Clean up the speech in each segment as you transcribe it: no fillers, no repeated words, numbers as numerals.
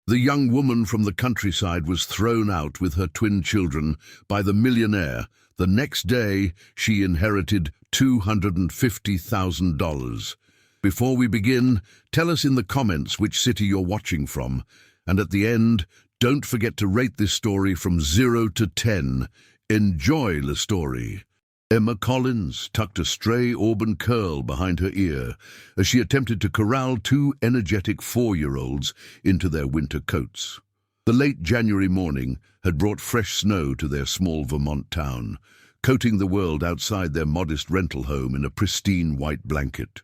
The young woman from the countryside was thrown out with her twin children by the millionaire. The next day, she inherited $250,000. Before we begin, tell us in the comments which city you're watching from. And at the end, don't forget to rate this story from 0 to 10. Enjoy the story. Emma Collins tucked a stray auburn curl behind her ear as she attempted to corral two energetic 4-year-olds into their winter coats. The late January morning had brought fresh snow to their small Vermont town, coating the world outside their modest rental home in a pristine white blanket.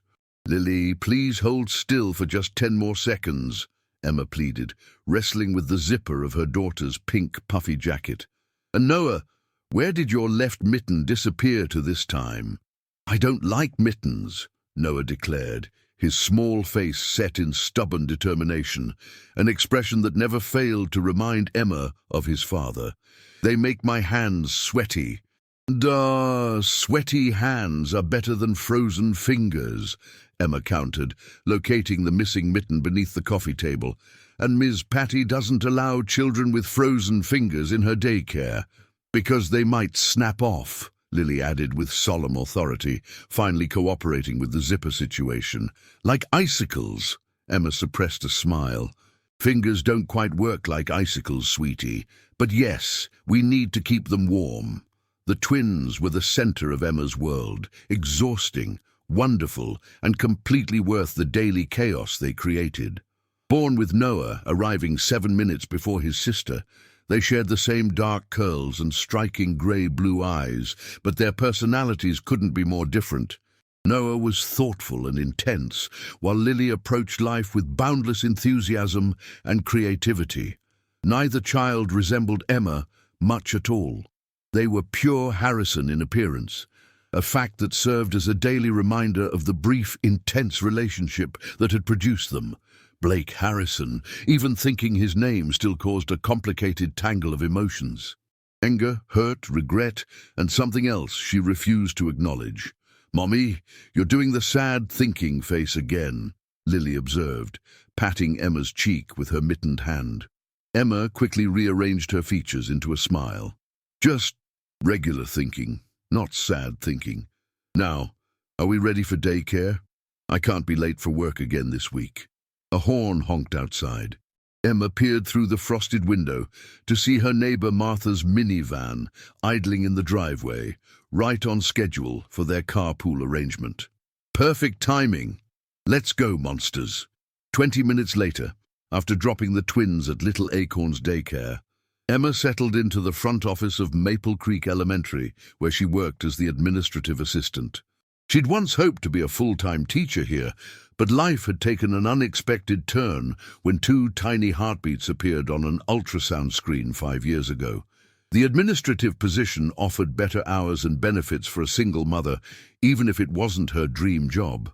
"Lily, please hold still for just 10 more seconds," Emma pleaded, wrestling with the zipper of her daughter's pink puffy jacket. "And Noah, where did your left mitten disappear to this time?" "I don't like mittens," Noah declared, his small face set in stubborn determination, an expression that never failed to remind Emma of his father. "They make my hands sweaty." "Duh, sweaty hands are better than frozen fingers," Emma countered, locating the missing mitten beneath the coffee table. "And Ms. Patty doesn't allow children with frozen fingers in her daycare. Because they might snap off," Lily added with solemn authority, finally cooperating with the zipper situation. "Like icicles." Emma suppressed a smile. "Fingers don't quite work like icicles, sweetie. But yes, we need to keep them warm." The twins were the center of Emma's world, exhausting, wonderful, and completely worth the daily chaos they created. Born with Noah arriving 7 minutes before his sister, they shared the same dark curls and striking grey-blue eyes, but their personalities couldn't be more different. Noah was thoughtful and intense, while Lily approached life with boundless enthusiasm and creativity. Neither child resembled Emma much at all. They were pure Harrison in appearance, a fact that served as a daily reminder of the brief, intense relationship that had produced them. Blake Harrison, even thinking his name still caused a complicated tangle of emotions. Anger, hurt, regret, and something else she refused to acknowledge. "Mommy, you're doing the sad thinking face again," Lily observed, patting Emma's cheek with her mittened hand. Emma quickly rearranged her features into a smile. "Just regular thinking, not sad thinking. Now, are we ready for daycare? I can't be late for work again this week." A horn honked outside. Emma peered through the frosted window to see her neighbor Martha's minivan idling in the driveway, right on schedule for their carpool arrangement. Perfect timing. "Let's go, monsters." 20 minutes later, after dropping the twins at Little Acorn's daycare, Emma settled into the front office of Maple Creek Elementary, where she worked as the administrative assistant. She'd once hoped to be a full-time teacher here, but life had taken an unexpected turn when 2 tiny heartbeats appeared on an ultrasound screen 5 years ago. The administrative position offered better hours and benefits for a single mother, even if it wasn't her dream job.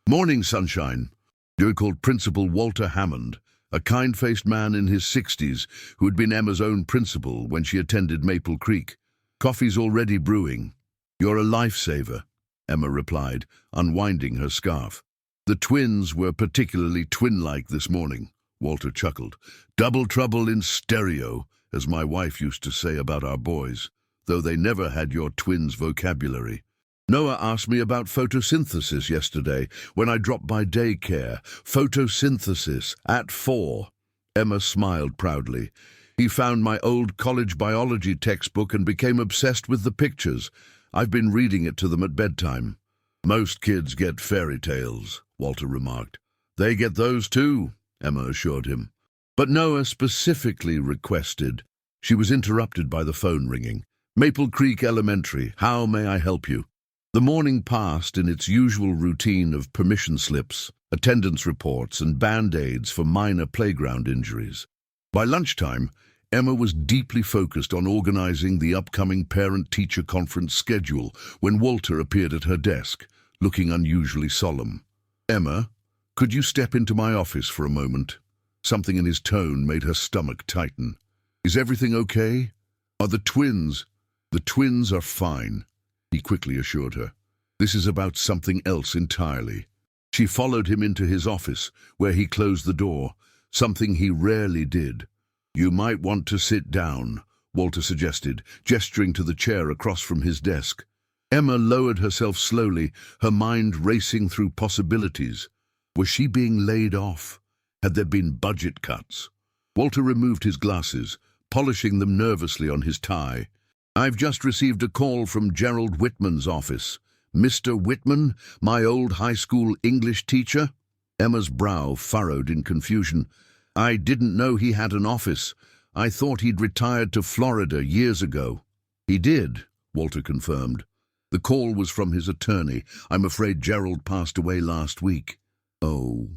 "Morning, sunshine." Joe called Principal Walter Hammond, a kind-faced man in his 60s who had been Emma's own principal when she attended Maple Creek. "Coffee's already brewing." "You're a lifesaver," Emma replied, unwinding her scarf. "The twins were particularly twin-like this morning," Walter chuckled. "Double trouble in stereo, as my wife used to say about our boys, though they never had your twins' vocabulary. Noah asked me about photosynthesis yesterday when I dropped by daycare. Photosynthesis at 4. Emma smiled proudly. "He found my old college biology textbook and became obsessed with the pictures. I've been reading it to them at bedtime." "Most kids get fairy tales," Walter remarked. "They get those too," Emma assured him. But Noah specifically requested. She was interrupted by the phone ringing. "Maple Creek Elementary, how may I help you?" The morning passed in its usual routine of permission slips, attendance reports, and band-aids for minor playground injuries. By lunchtime, Emma was deeply focused on organizing the upcoming parent-teacher conference schedule when Walter appeared at her desk, looking unusually solemn. "Emma, could you step into my office for a moment?" Something in his tone made her stomach tighten. "Is everything okay? Are the twins?" "The twins are fine," he quickly assured her. "This is about something else entirely." She followed him into his office, where he closed the door, something he rarely did. "You might want to sit down," Walter suggested, gesturing to the chair across from his desk. Emma lowered herself slowly, her mind racing through possibilities. Was she being laid off? Had there been budget cuts? Walter removed his glasses, polishing them nervously on his tie. "I've just received a call from Gerald Whitman's office." "Mr. Whitman, my old high school English teacher?" Emma's brow furrowed in confusion. "I didn't know he had an office. I thought he'd retired to Florida years ago." "He did," Walter confirmed. "The call was from his attorney. I'm afraid Gerald passed away last week." "Oh."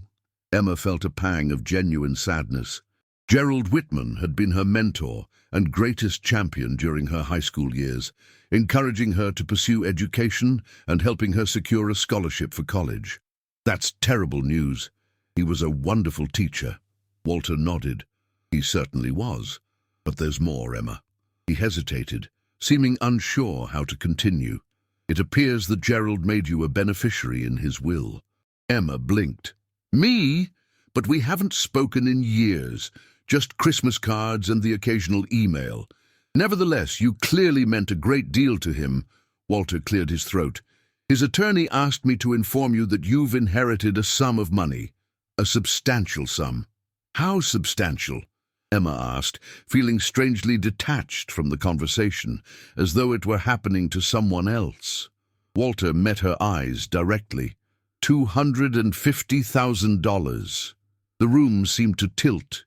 Emma felt a pang of genuine sadness. Gerald Whitman had been her mentor and greatest champion during her high school years, encouraging her to pursue education and helping her secure a scholarship for college. "That's terrible news. He was a wonderful teacher." Walter nodded. "He certainly was. But there's more, Emma." He hesitated, seeming unsure how to continue. "It appears that Gerald made you a beneficiary in his will." Emma blinked. "Me? But we haven't spoken in years. Just Christmas cards and the occasional email. Nevertheless, you clearly meant a great deal to him." Walter cleared his throat. "His attorney asked me to inform you that you've inherited a sum of money. A substantial sum." "How substantial?" Emma asked, feeling strangely detached from the conversation, as though it were happening to someone else. Walter met her eyes directly. $250,000. The room seemed to tilt.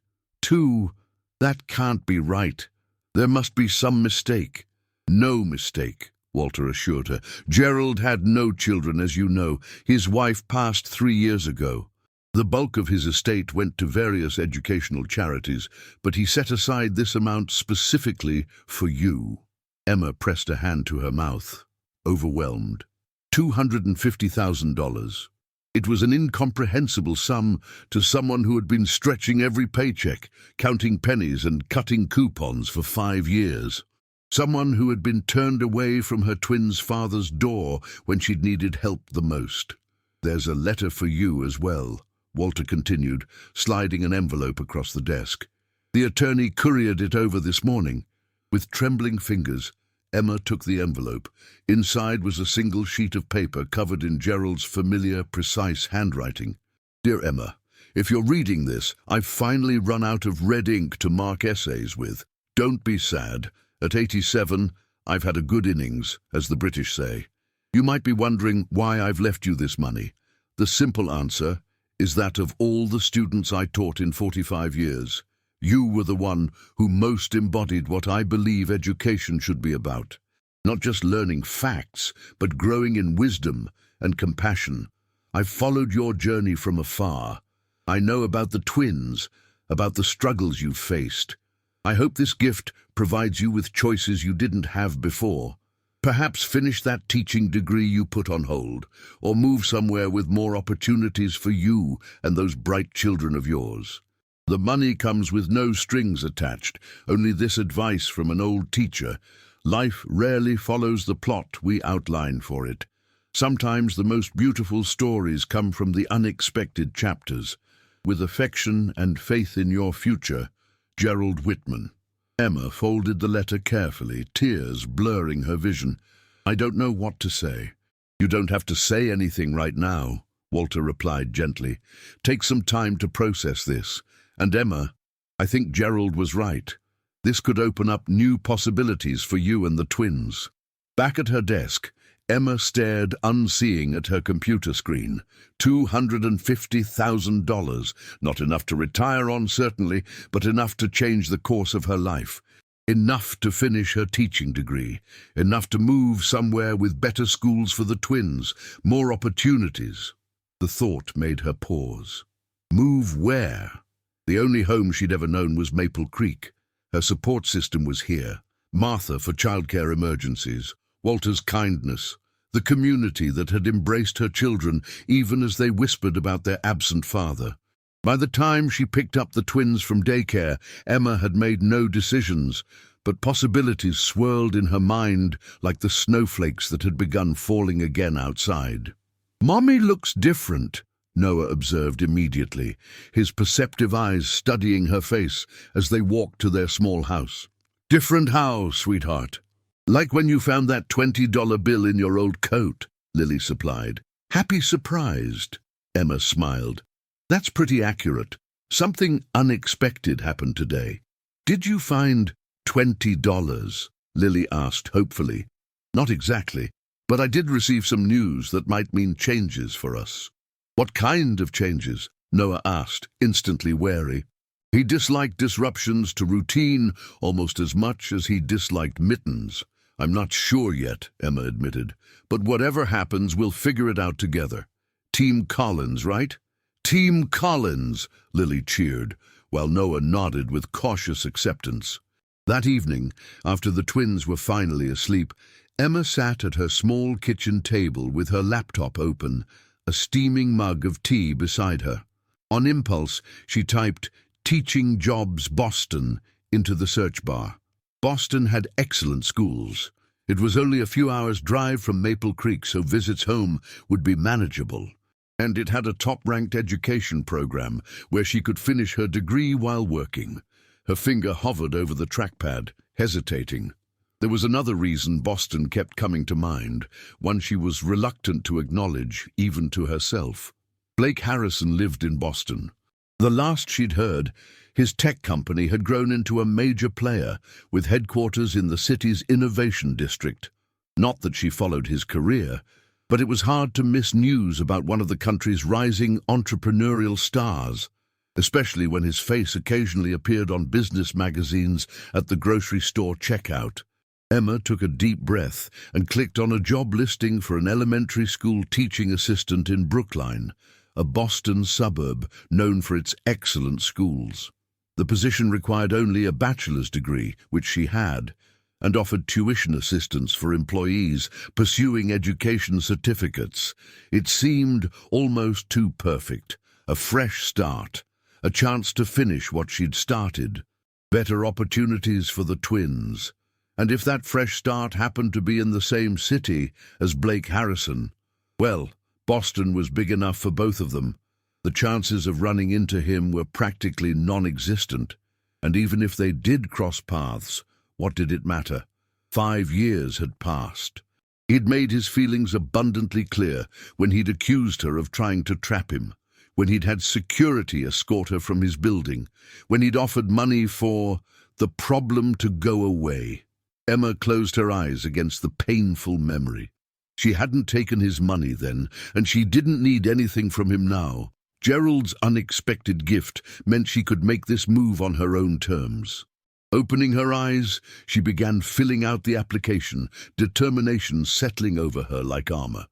That can't be right. There must be some mistake." "No mistake," Walter assured her. "Gerald had no children, as you know. His wife passed 3 years ago. The bulk of his estate went to various educational charities, but he set aside this amount specifically for you." Emma pressed a hand to her mouth, overwhelmed. $250,000. It was an incomprehensible sum to someone who had been stretching every paycheck, counting pennies and cutting coupons for 5 years. Someone who had been turned away from her twins' father's door when she'd needed help the most. "There's a letter for you as well," Walter continued, sliding an envelope across the desk. "The attorney couriered it over this morning." With trembling fingers, Emma took the envelope. Inside was a single sheet of paper covered in Gerald's familiar, precise handwriting. "Dear Emma, if you're reading this, I've finally run out of red ink to mark essays with. Don't be sad. At 87, I've had a good innings, as the British say. You might be wondering why I've left you this money. The simple answer is that of all the students I taught in 45 years, you were the one who most embodied what I believe education should be about. Not just learning facts, but growing in wisdom and compassion. I've followed your journey from afar. I know about the twins, about the struggles you've faced. I hope this gift provides you with choices you didn't have before. Perhaps finish that teaching degree you put on hold, or move somewhere with more opportunities for you and those bright children of yours. The money comes with no strings attached, only this advice from an old teacher. Life rarely follows the plot we outline for it. Sometimes the most beautiful stories come from the unexpected chapters. With affection and faith in your future, Gerald Whitman." Emma folded the letter carefully, tears blurring her vision. "I don't know what to say." "You don't have to say anything right now," Walter replied gently. "Take some time to process this. And Emma, I think Gerald was right. This could open up new possibilities for you and the twins." Back at her desk, Emma stared unseeing at her computer screen. $250,000. Not enough to retire on, certainly, but enough to change the course of her life. Enough to finish her teaching degree. Enough to move somewhere with better schools for the twins, more opportunities. The thought made her pause. Move where? The only home she'd ever known was Maple Creek. Her support system was here. Martha for childcare emergencies. Walter's kindness. The community that had embraced her children even as they whispered about their absent father. By the time she picked up the twins from daycare, Emma had made no decisions, but possibilities swirled in her mind like the snowflakes that had begun falling again outside. "Mommy looks different," Noah observed immediately, his perceptive eyes studying her face as they walked to their small house. "Different how, sweetheart?" "Like when you found that $20 bill in your old coat," Lily supplied. "Happy surprised," Emma smiled. "That's pretty accurate. Something unexpected happened today." "Did you find $20? Lily asked hopefully. "Not exactly, but I did receive some news that might mean changes for us." "What kind of changes?" Noah asked, instantly wary. He disliked disruptions to routine almost as much as he disliked mittens. "I'm not sure yet," Emma admitted, "but whatever happens, we'll figure it out together. Team Collins, right?" "Team Collins," Lily cheered, while Noah nodded with cautious acceptance. That evening, after the twins were finally asleep, Emma sat at her small kitchen table with her laptop open, a steaming mug of tea beside her. On impulse, she typed "Teaching Jobs Boston" into the search bar. Boston had excellent schools. It was only a few hours' drive from Maple Creek, so visits home would be manageable. And it had a top-ranked education program where she could finish her degree while working. Her finger hovered over the trackpad, hesitating. There was another reason Boston kept coming to mind, one she was reluctant to acknowledge, even to herself. Blake Harrison lived in Boston. The last she'd heard, his tech company had grown into a major player, with headquarters in the city's innovation district. Not that she followed his career, but it was hard to miss news about one of the country's rising entrepreneurial stars, especially when his face occasionally appeared on business magazines at the grocery store checkout. Emma took a deep breath and clicked on a job listing for an elementary school teaching assistant in Brookline, a Boston suburb known for its excellent schools. The position required only a bachelor's degree, which she had, and offered tuition assistance for employees pursuing education certificates. It seemed almost too perfect, a fresh start, a chance to finish what she'd started, better opportunities for the twins. And if that fresh start happened to be in the same city as Blake Harrison, well, Boston was big enough for both of them. The chances of running into him were practically non-existent, and even if they did cross paths, what did it matter? 5 years had passed. He'd made his feelings abundantly clear when he'd accused her of trying to trap him, when he'd had security escort her from his building, when he'd offered money for the problem to go away. Emma closed her eyes against the painful memory. She hadn't taken his money then, and she didn't need anything from him now. Gerald's unexpected gift meant she could make this move on her own terms. Opening her eyes, she began filling out the application, determination settling over her like armor.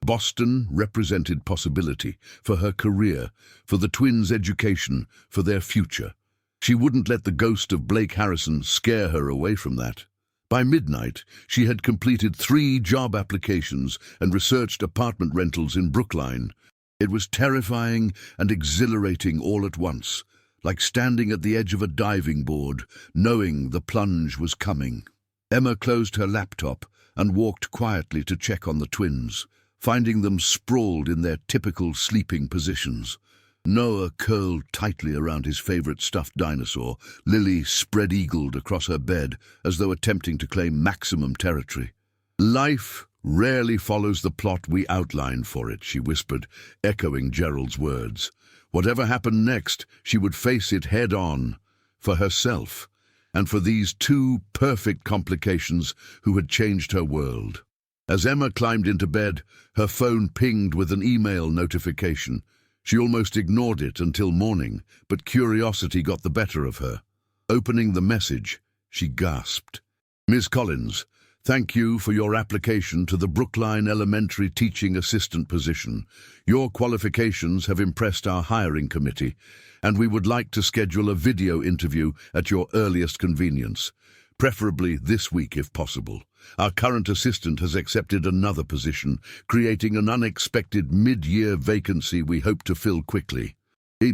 Boston represented possibility for her career, for the twins' education, for their future. She wouldn't let the ghost of Blake Harrison scare her away from that. By midnight, she had completed 3 job applications and researched apartment rentals in Brookline. It was terrifying and exhilarating all at once, like standing at the edge of a diving board, knowing the plunge was coming. Emma closed her laptop and walked quietly to check on the twins, finding them sprawled in their typical sleeping positions. Noah curled tightly around his favorite stuffed dinosaur, Lily spread-eagled across her bed as though attempting to claim maximum territory. "Life rarely follows the plot we outlined for it," she whispered, echoing Gerald's words. Whatever happened next, she would face it head-on, for herself, and for these 2 perfect complications who had changed her world. As Emma climbed into bed, her phone pinged with an email notification. She almost ignored it until morning, but curiosity got the better of her. Opening the message, she gasped. "Ms. Collins, thank you for your application to the Brookline Elementary Teaching Assistant position. Your qualifications have impressed our hiring committee, and we would like to schedule a video interview at your earliest convenience, preferably this week if possible. Our current assistant has accepted another position, creating an unexpected mid-year vacancy we hope to fill quickly.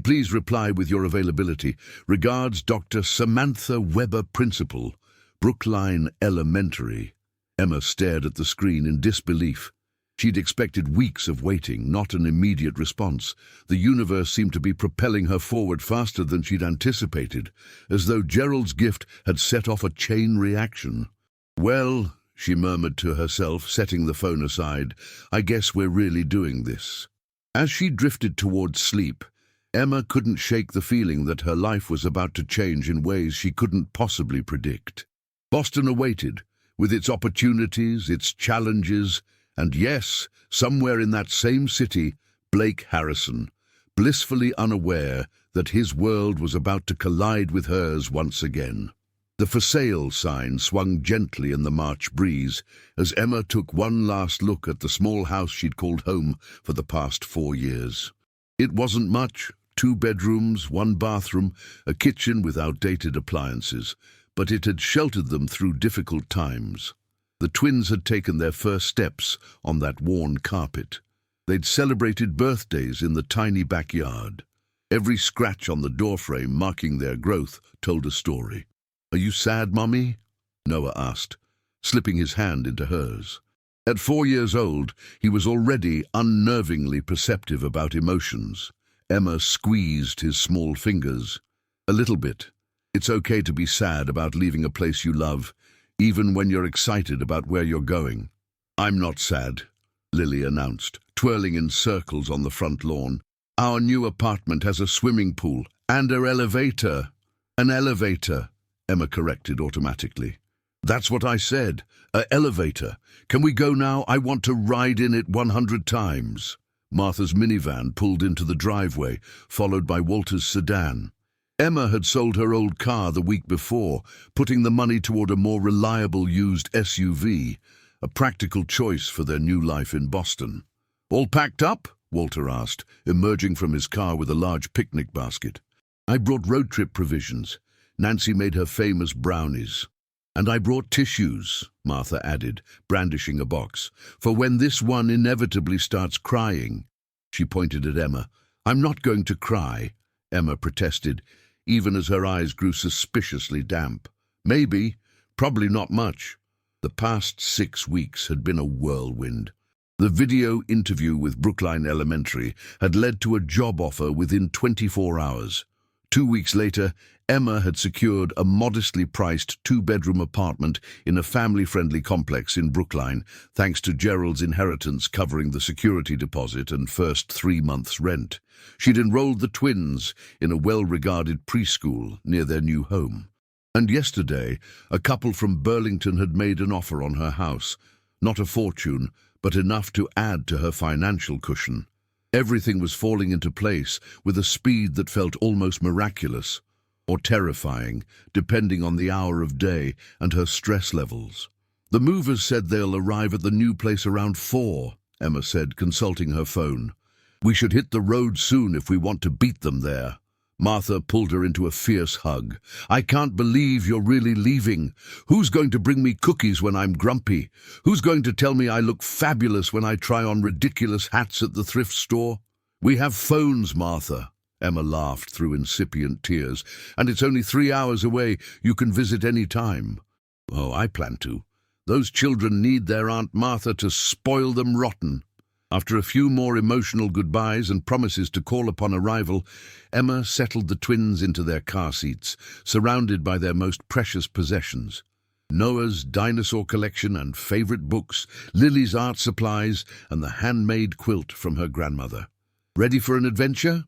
Please reply with your availability. Regards, Dr. Samantha Weber, Principal, Brookline Elementary." Emma stared at the screen in disbelief. She'd expected weeks of waiting, not an immediate response. The universe seemed to be propelling her forward faster than she'd anticipated, as though Gerald's gift had set off a chain reaction. "Well," she murmured to herself, setting the phone aside, "I guess we're really doing this." As she drifted towards sleep, Emma couldn't shake the feeling that her life was about to change in ways she couldn't possibly predict. Boston awaited, with its opportunities, its challenges, and yes, somewhere in that same city, Blake Harrison, blissfully unaware that his world was about to collide with hers once again. The for sale sign swung gently in the March breeze as Emma took one last look at the small house she'd called home for the past 4 years. It wasn't much, 2 bedrooms, 1 bathroom, a kitchen with outdated appliances, but it had sheltered them through difficult times. The twins had taken their first steps on that worn carpet. They'd celebrated birthdays in the tiny backyard. Every scratch on the doorframe marking their growth told a story. "Are you sad, Mummy?" Noah asked, slipping his hand into hers. At 4 years old, he was already unnervingly perceptive about emotions. Emma squeezed his small fingers. "A little bit. It's okay to be sad about leaving a place you love, even when you're excited about where you're going." "I'm not sad," Lily announced, twirling in circles on the front lawn. "Our new apartment has a swimming pool and an elevator." "An elevator," Emma corrected automatically. "That's what I said. An elevator. Can we go now? I want to ride in it 100 times. Martha's minivan pulled into the driveway, followed by Walter's sedan. Emma had sold her old car the week before, putting the money toward a more reliable used SUV, a practical choice for their new life in Boston. "All packed up?" Walter asked, emerging from his car with a large picnic basket. "I brought road trip provisions. Nancy made her famous brownies. And I brought tissues," Martha added, brandishing a box, "for when this one inevitably starts crying." She pointed at Emma. "I'm not going to cry," Emma protested, even as her eyes grew suspiciously damp. "Maybe, probably not much." The past 6 weeks had been a whirlwind. The video interview with Brookline Elementary had led to a job offer within 24 hours. 2 weeks later, Emma had secured a modestly priced 2-bedroom apartment in a family-friendly complex in Brookline, thanks to Gerald's inheritance covering the security deposit and first 3 months' rent. She'd enrolled the twins in a well-regarded preschool near their new home. And yesterday, a couple from Burlington had made an offer on her house. Not a fortune, but enough to add to her financial cushion. Everything was falling into place with a speed that felt almost miraculous, or terrifying, depending on the hour of day and her stress levels. "The movers said they'll arrive at the new place around 4, Emma said, consulting her phone. "We should hit the road soon if we want to beat them there." Martha pulled her into a fierce hug. "I can't believe you're really leaving. Who's going to bring me cookies when I'm grumpy? Who's going to tell me I look fabulous when I try on ridiculous hats at the thrift store?" "We have phones, Martha," Emma laughed through incipient tears. "And it's only 3 hours away. You can visit any time." "Oh, I plan to. Those children need their Aunt Martha to spoil them rotten." After a few more emotional goodbyes and promises to call upon arrival, Emma settled the twins into their car seats, surrounded by their most precious possessions. Noah's dinosaur collection and favorite books, Lily's art supplies, and the handmade quilt from her grandmother. "Ready for an adventure?"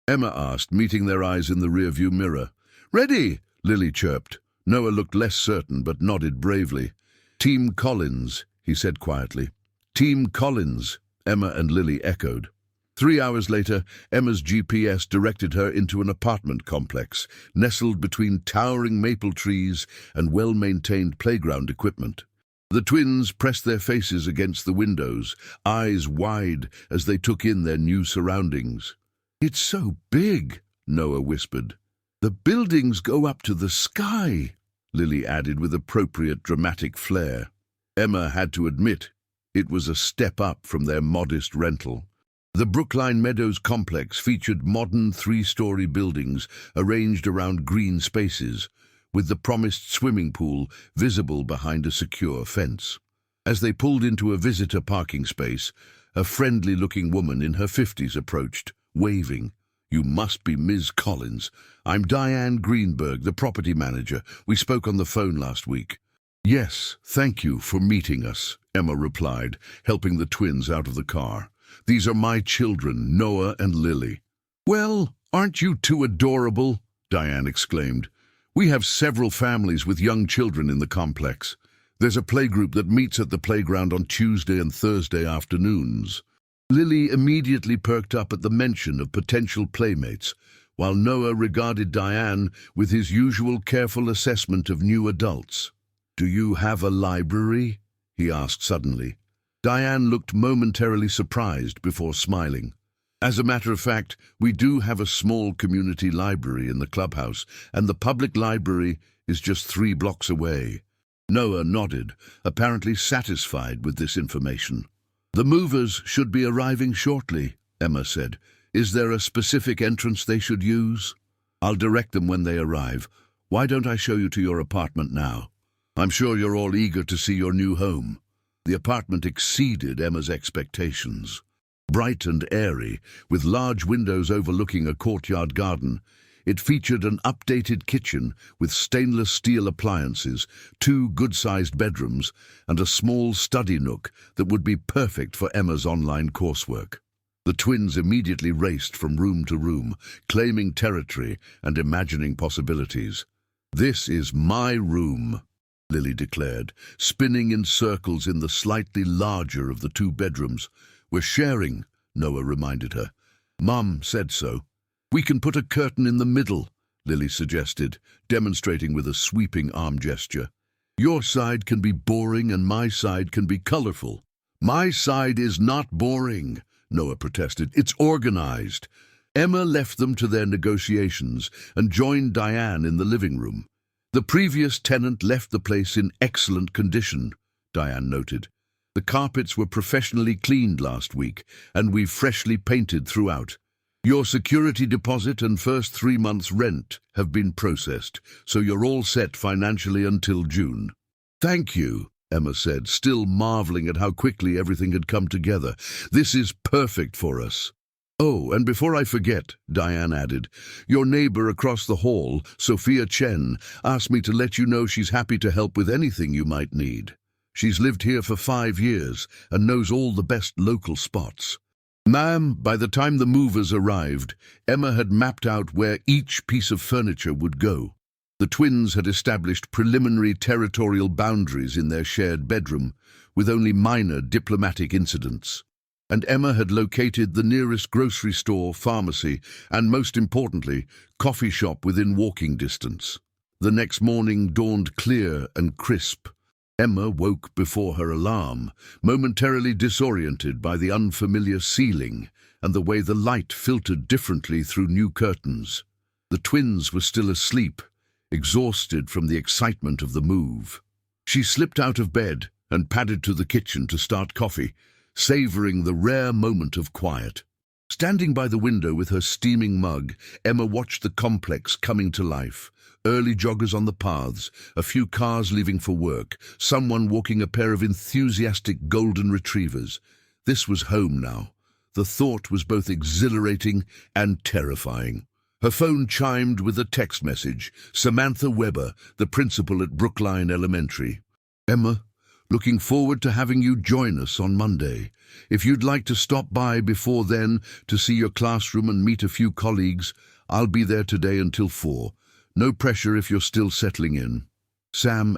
Emma asked, meeting their eyes in the rearview mirror. "Ready," Lily chirped. Noah looked less certain, but nodded bravely. "Team Collins," he said quietly. "Team Collins," Emma and Lily echoed. 3 hours later, Emma's GPS directed her into an apartment complex, nestled between towering maple trees and well-maintained playground equipment. The twins pressed their faces against the windows, eyes wide as they took in their new surroundings. "It's so big," Noah whispered. "The buildings go up to the sky," Lily added with appropriate dramatic flair. Emma had to admit it was a step up from their modest rental. The Brookline Meadows complex featured modern 3-story buildings arranged around green spaces, with the promised swimming pool visible behind a secure fence. As they pulled into a visitor parking space, a friendly-looking woman in her 50s approached, waving. "You must be Ms. Collins. I'm Diane Greenberg, the property manager. We spoke on the phone last week." "Yes, thank you for meeting us," Emma replied, helping the twins out of the car. "These are my children, Noah and Lily." "Well, aren't you two adorable?" Diane exclaimed. "We have several families with young children in the complex. There's a playgroup that meets at the playground on Tuesday and Thursday afternoons." Lily immediately perked up at the mention of potential playmates, while Noah regarded Diane with his usual careful assessment of new adults. "Do you have a library?" he asked suddenly. Diane looked momentarily surprised before smiling. "As a matter of fact, we do have a small community library in the clubhouse, and the public library is just 3 blocks away." Noah nodded, apparently satisfied with this information. "The movers should be arriving shortly," Emma said. "Is there a specific entrance they should use?" "I'll direct them when they arrive. Why don't I show you to your apartment now? I'm sure you're all eager to see your new home." The apartment exceeded Emma's expectations. Bright and airy, with large windows overlooking a courtyard garden, it featured an updated kitchen with stainless steel appliances, 2 good-sized bedrooms, and a small study nook that would be perfect for Emma's online coursework. The twins immediately raced from room to room, claiming territory and imagining possibilities. "This is my room," Lily declared, spinning in circles in the slightly larger of the 2 bedrooms. "We're sharing," Noah reminded her. "Mum said so." "We can put a curtain in the middle," Lily suggested, demonstrating with a sweeping arm gesture. "Your side can be boring and my side can be colorful." "My side is not boring," Noah protested. "It's organized." Emma left them to their negotiations and joined Diane in the living room. "The previous tenant left the place in excellent condition," Diane noted. "The carpets were professionally cleaned last week, and we've freshly painted throughout. Your security deposit and first 3 months' rent have been processed, so you're all set financially until June." "Thank you," Emma said, still marveling at how quickly everything had come together. "This is perfect for us." "Oh, and before I forget," Diane added, "your neighbor across the hall, Sophia Chen, asked me to let you know she's happy to help with anything you might need. She's lived here for 5 years and knows all the best local spots." "Ma'am, by the time the movers arrived, Emma had mapped out where each piece of furniture would go. The twins had established preliminary territorial boundaries in their shared bedroom, with only minor diplomatic incidents. And Emma had located the nearest grocery store, pharmacy, and most importantly, coffee shop within walking distance. The next morning dawned clear and crisp. Emma woke before her alarm, momentarily disoriented by the unfamiliar ceiling and the way the light filtered differently through new curtains. The twins were still asleep, exhausted from the excitement of the move. She slipped out of bed and padded to the kitchen to start coffee, savoring the rare moment of quiet. Standing by the window with her steaming mug, Emma watched the complex coming to life. Early joggers on the paths, a few cars leaving for work, someone walking a pair of enthusiastic golden retrievers. This was home now. The thought was both exhilarating and terrifying. Her phone chimed with a text message. Samantha Weber, the principal at Brookline Elementary. "Emma, looking forward to having you join us on Monday. If you'd like to stop by before then to see your classroom and meet a few colleagues, I'll be there today until 4. No pressure if you're still settling in."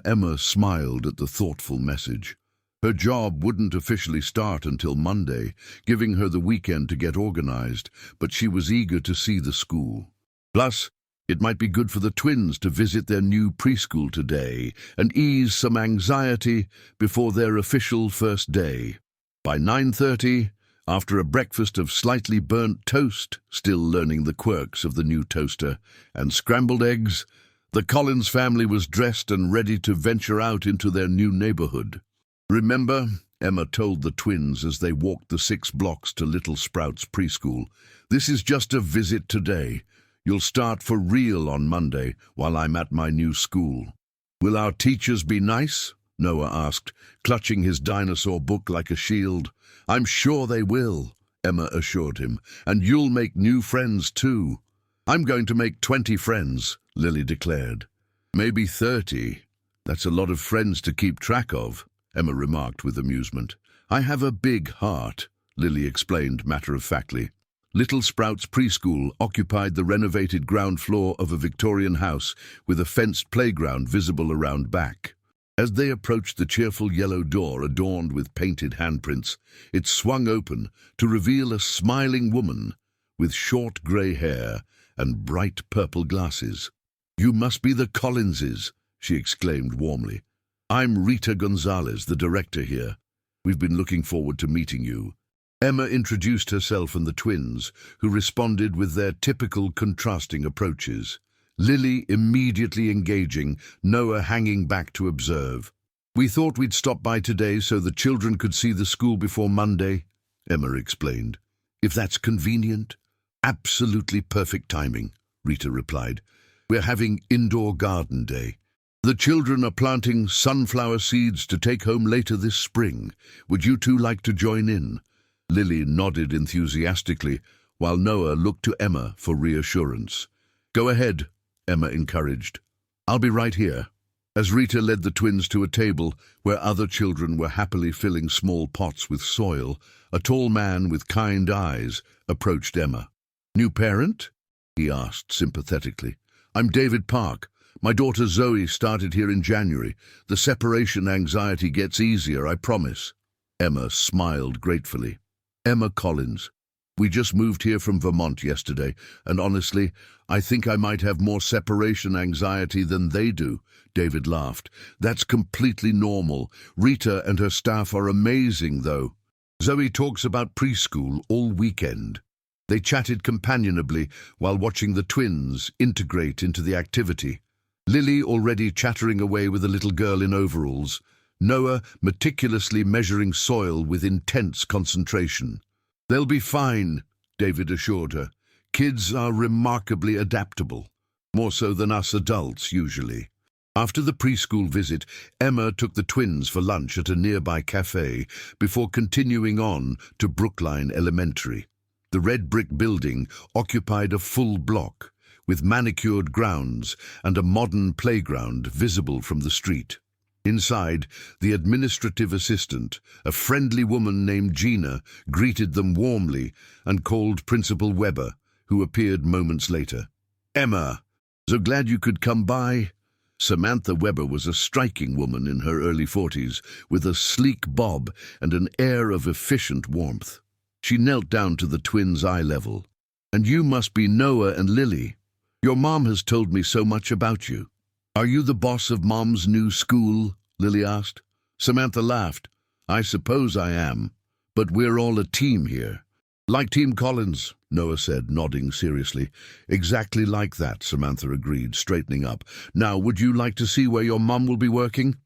Emma smiled at the thoughtful message. Her job wouldn't officially start until Monday, giving her the weekend to get organized, but she was eager to see the school. Plus, it might be good for the twins to visit their new preschool today and ease some anxiety before their official first day. By 9:30, after a breakfast of slightly burnt toast, still learning the quirks of the new toaster, and scrambled eggs, the Collins family was dressed and ready to venture out into their new neighborhood. "Remember," Emma told the twins as they walked the 6 blocks to Little Sprouts preschool, "this is just a visit today. You'll start for real on Monday while I'm at my new school." "Will our teachers be nice?" Noah asked, clutching his dinosaur book like a shield. "I'm sure they will," Emma assured him, "and you'll make new friends too." "I'm going to make 20 friends," Lily declared. "Maybe 30. That's a lot of friends to keep track of," Emma remarked with amusement. "I have a big heart," Lily explained matter-of-factly. Little Sprouts Preschool occupied the renovated ground floor of a Victorian house with a fenced playground visible around back. As they approached the cheerful yellow door adorned with painted handprints, it swung open to reveal a smiling woman with short grey hair and bright purple glasses. "You must be the Collinses," she exclaimed warmly. "I'm Rita Gonzalez, the director here. We've been looking forward to meeting you." Emma introduced herself and the twins, who responded with their typical contrasting approaches. Lily immediately engaging, Noah hanging back to observe. "We thought we'd stop by today so the children could see the school before Monday," Emma explained. "If that's convenient." "Absolutely perfect timing," Rita replied. "We're having indoor garden day. The children are planting sunflower seeds to take home later this spring. Would you two like to join in?" Lily nodded enthusiastically, while Noah looked to Emma for reassurance. "Go ahead," Emma encouraged. "I'll be right here." As Rita led the twins to a table where other children were happily filling small pots with soil, a tall man with kind eyes approached Emma. "New parent?" he asked sympathetically. "I'm David Park. My daughter Zoe started here in January. The separation anxiety gets easier, I promise." Emma smiled gratefully. "Emma Collins. We just moved here from Vermont yesterday, and honestly, I think I might have more separation anxiety than they do," David laughed. "That's completely normal. Rita and her staff are amazing, though. Zoe talks about preschool all weekend." They chatted companionably while watching the twins integrate into the activity. Lily already chattering away with a little girl in overalls, Noah meticulously measuring soil with intense concentration. "They'll be fine," David assured her. "Kids are remarkably adaptable, more so than us adults usually." After the preschool visit, Emma took the twins for lunch at a nearby cafe before continuing on to Brookline Elementary. The red brick building occupied a full block, with manicured grounds and a modern playground visible from the street. Inside, the administrative assistant, a friendly woman named Gina, greeted them warmly and called Principal Weber, who appeared moments later. "Emma, so glad you could come by." Samantha Weber was a striking woman in her early 40s, with a sleek bob and an air of efficient warmth. She knelt down to the twins' eye level. "And you must be Noah and Lily. Your mom has told me so much about you." "Are you the boss of Mom's new school?" Lily asked. Samantha laughed. "I suppose I am, but we're all a team here." "Like Team Collins," Noah said, nodding seriously. "Exactly like that," Samantha agreed, straightening up. "Now, would you like to see where your mom will be working?"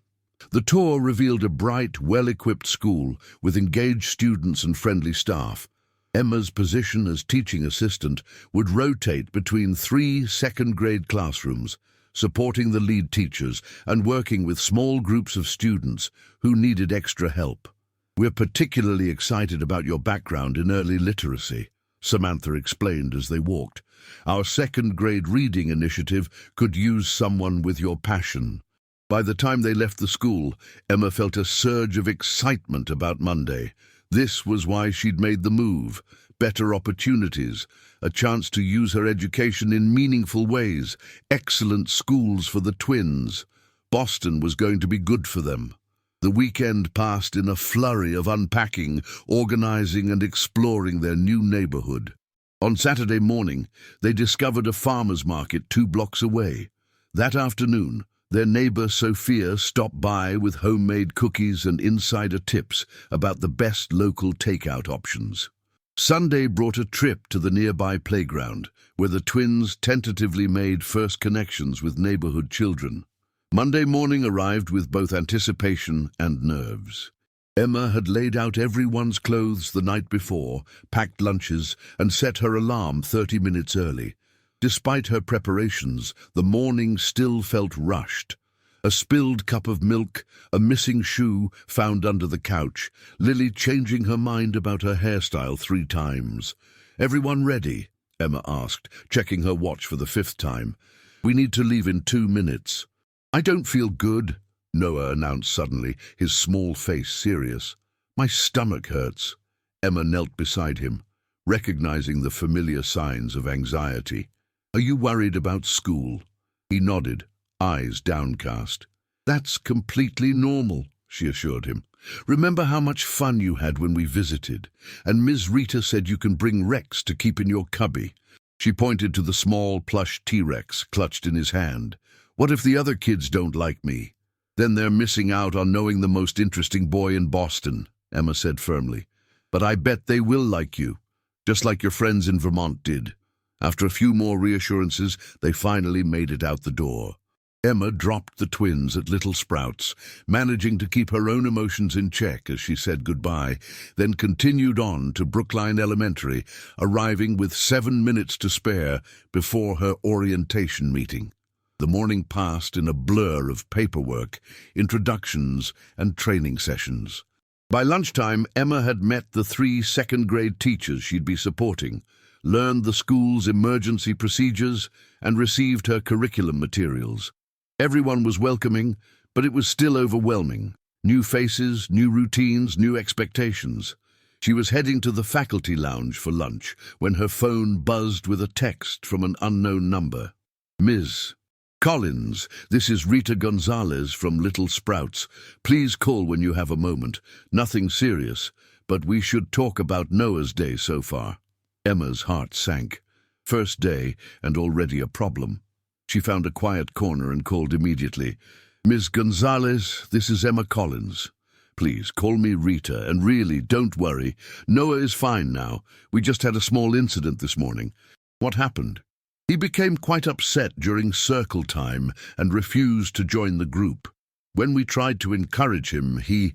The tour revealed a bright, well-equipped school with engaged students and friendly staff. Emma's position as teaching assistant would rotate between 3 second-grade classrooms, supporting the lead teachers and working with small groups of students who needed extra help. "We're particularly excited about your background in early literacy," Samantha explained as they walked. "Our second-grade reading initiative could use someone with your passion." By the time they left the school, Emma felt a surge of excitement about Monday. This was why she'd made the move. Better opportunities, a chance to use her education in meaningful ways, excellent schools for the twins. Boston was going to be good for them. The weekend passed in a flurry of unpacking, organizing and exploring their new neighborhood. On Saturday morning, they discovered a farmer's market 2 blocks away. That afternoon, their neighbor Sophia stopped by with homemade cookies and insider tips about the best local takeout options. Sunday brought a trip to the nearby playground, where the twins tentatively made first connections with neighborhood children. Monday morning arrived with both anticipation and nerves. Emma had laid out everyone's clothes the night before, packed lunches, and set her alarm 30 minutes early. Despite her preparations, the morning still felt rushed. A spilled cup of milk, a missing shoe found under the couch, Lily changing her mind about her hairstyle 3 times. "Everyone ready?" Emma asked, checking her watch for the 5th time. "We need to leave in 2 minutes." "I don't feel good," Noah announced suddenly, his small face serious. "My stomach hurts." Emma knelt beside him, recognizing the familiar signs of anxiety. "Are you worried about school?" He nodded, eyes downcast. "That's completely normal," she assured him. "Remember how much fun you had when we visited? And Ms. Rita said you can bring Rex to keep in your cubby." She pointed to the small plush T-Rex clutched in his hand. "What if the other kids don't like me? Then they're missing out on knowing the most interesting boy in Boston," Emma said firmly. "But I bet they will like you, just like your friends in Vermont did." After a few more reassurances, they finally made it out the door. Emma dropped the twins at Little Sprouts, managing to keep her own emotions in check as she said goodbye, then continued on to Brookline Elementary, arriving with 7 minutes to spare before her orientation meeting. The morning passed in a blur of paperwork, introductions, and training sessions. By lunchtime, Emma had met the 3 second-grade teachers she'd be supporting, learned the school's emergency procedures, and received her curriculum materials. Everyone was welcoming, but it was still overwhelming. New faces, new routines, new expectations. She was heading to the faculty lounge for lunch when her phone buzzed with a text from an unknown number. "Ms. Collins, this is Rita Gonzalez from Little Sprouts. Please call when you have a moment. Nothing serious, but we should talk about Noah's day so far." Emma's heart sank. First day, and already a problem. She found a quiet corner and called immediately. "Ms. Gonzalez, this is Emma Collins. Please, call me Rita, and really, don't worry. Noah is fine now. We just had a small incident this morning." "What happened?" "He became quite upset during circle time and refused to join the group. When we tried to encourage him, he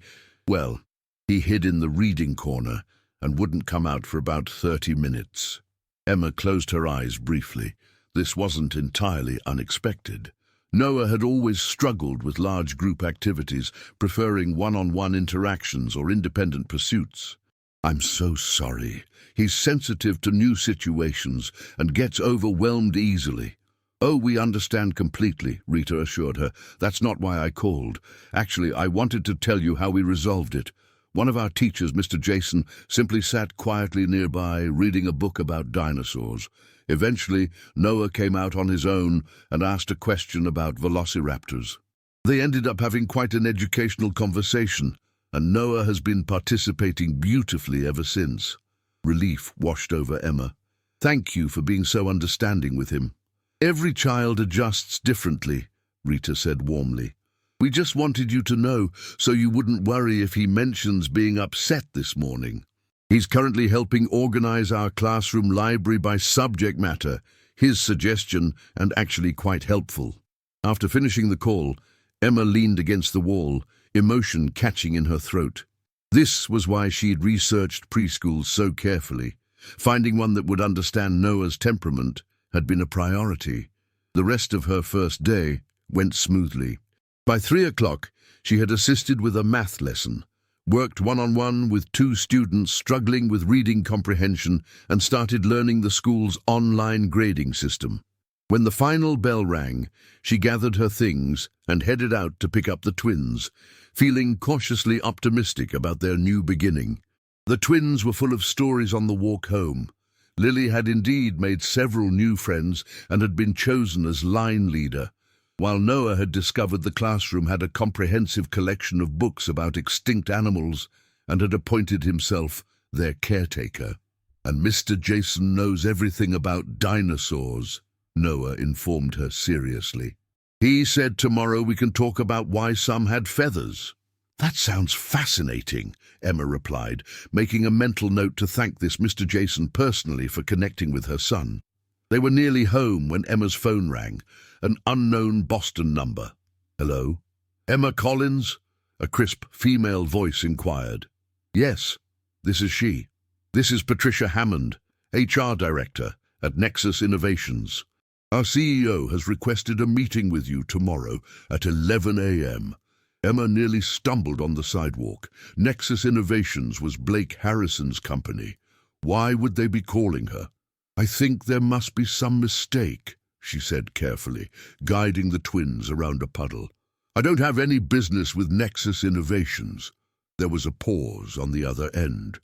hid in the reading corner and wouldn't come out for about 30 minutes. Emma closed her eyes briefly. This wasn't entirely unexpected. Noah had always struggled with large group activities, preferring one-on-one interactions or independent pursuits. "I'm so sorry. He's sensitive to new situations and gets overwhelmed easily." "Oh, we understand completely," Rita assured her. "That's not why I called. Actually, I wanted to tell you how we resolved it. One of our teachers, Mr. Jason, simply sat quietly nearby, reading a book about dinosaurs. Eventually, Noah came out on his own and asked a question about velociraptors. They ended up having quite an educational conversation, and Noah has been participating beautifully ever since." Relief washed over Emma. "Thank you for being so understanding with him." "Every child adjusts differently," Rita said warmly. "We just wanted you to know so you wouldn't worry if he mentions being upset this morning. He's currently helping organize our classroom library by subject matter. His suggestion, and actually quite helpful." After finishing the call, Emma leaned against the wall, emotion catching in her throat. This was why she'd researched preschools so carefully. Finding one that would understand Noah's temperament had been a priority. The rest of her first day went smoothly. By 3 o'clock, she had assisted with a math lesson, worked one-on-one with 2 students struggling with reading comprehension, and started learning the school's online grading system. When the final bell rang, she gathered her things and headed out to pick up the twins, feeling cautiously optimistic about their new beginning. The twins were full of stories on the walk home. Lily had indeed made several new friends and had been chosen as line leader, while Noah had discovered the classroom had a comprehensive collection of books about extinct animals and had appointed himself their caretaker. "And Mr. Jason knows everything about dinosaurs," Noah informed her seriously. "He said tomorrow we can talk about why some had feathers." "That sounds fascinating," Emma replied, making a mental note to thank this Mr. Jason personally for connecting with her son. They were nearly home when Emma's phone rang, an unknown Boston number. "Hello? Emma Collins?" a crisp female voice inquired. "Yes, this is she. This is Patricia Hammond, HR Director at Nexus Innovations." Our CEO has requested a meeting with you tomorrow at 11 a.m. Emma nearly stumbled on the sidewalk. Nexus Innovations was Blake Harrison's company. Why would they be calling her? I think there must be some mistake, she said carefully, guiding the twins around a puddle. I don't have any business with Nexus Innovations. There was a pause on the other end.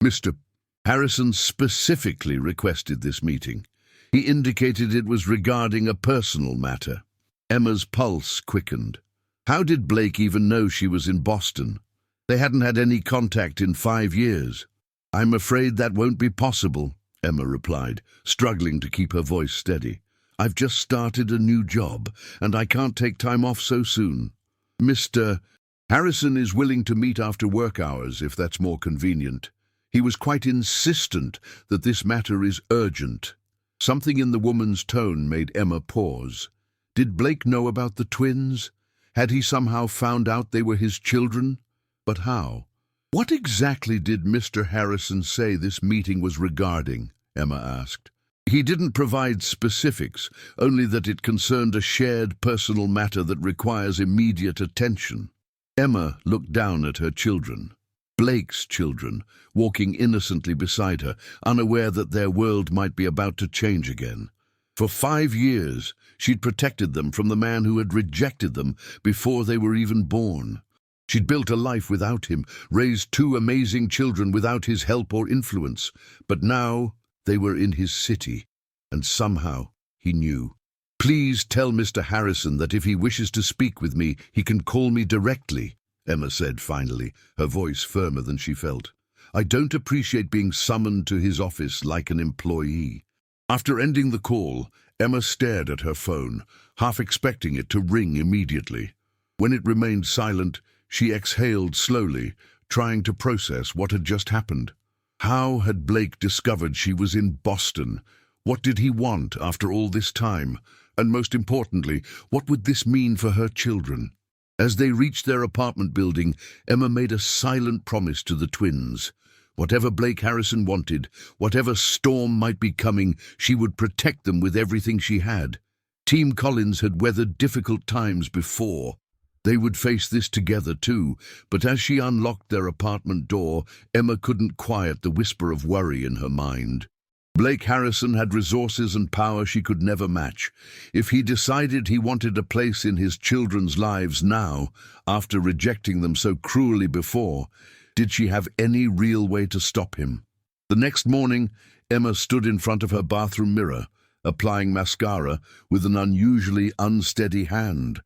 Mr. Harrison specifically requested this meeting. He indicated it was regarding a personal matter. Emma's pulse quickened. How did Blake even know she was in Boston? They hadn't had any contact in 5 years. I'm afraid that won't be possible, Emma replied, struggling to keep her voice steady. I've just started a new job, and I can't take time off so soon. Mr. Harrison is willing to meet after work hours, if that's more convenient. He was quite insistent that this matter is urgent. Something in the woman's tone made Emma pause. Did Blake know about the twins? Had he somehow found out they were his children? But how? What exactly did Mr. Harrison say this meeting was regarding? Emma asked. He didn't provide specifics, only that it concerned a shared personal matter that requires immediate attention. Emma looked down at her children. Blake's children, walking innocently beside her, unaware that their world might be about to change again. For 5 years, she'd protected them from the man who had rejected them before they were even born. She'd built a life without him, raised 2 amazing children without his help or influence. But now they were in his city, and somehow he knew. Please tell Mr. Harrison that if he wishes to speak with me, he can call me directly, Emma said finally, her voice firmer than she felt. I don't appreciate being summoned to his office like an employee. After ending the call, Emma stared at her phone, half expecting it to ring immediately. When it remained silent, she exhaled slowly, trying to process what had just happened. How had Blake discovered she was in Boston? What did he want after all this time? And most importantly, what would this mean for her children? As they reached their apartment building, Emma made a silent promise to the twins. Whatever Blake Harrison wanted, whatever storm might be coming, she would protect them with everything she had. Team Collins had weathered difficult times before. They would face this together too, but as she unlocked their apartment door, Emma couldn't quiet the whisper of worry in her mind. Blake Harrison had resources and power she could never match. If he decided he wanted a place in his children's lives now, after rejecting them so cruelly before, did she have any real way to stop him? The next morning, Emma stood in front of her bathroom mirror, applying mascara with an unusually unsteady hand.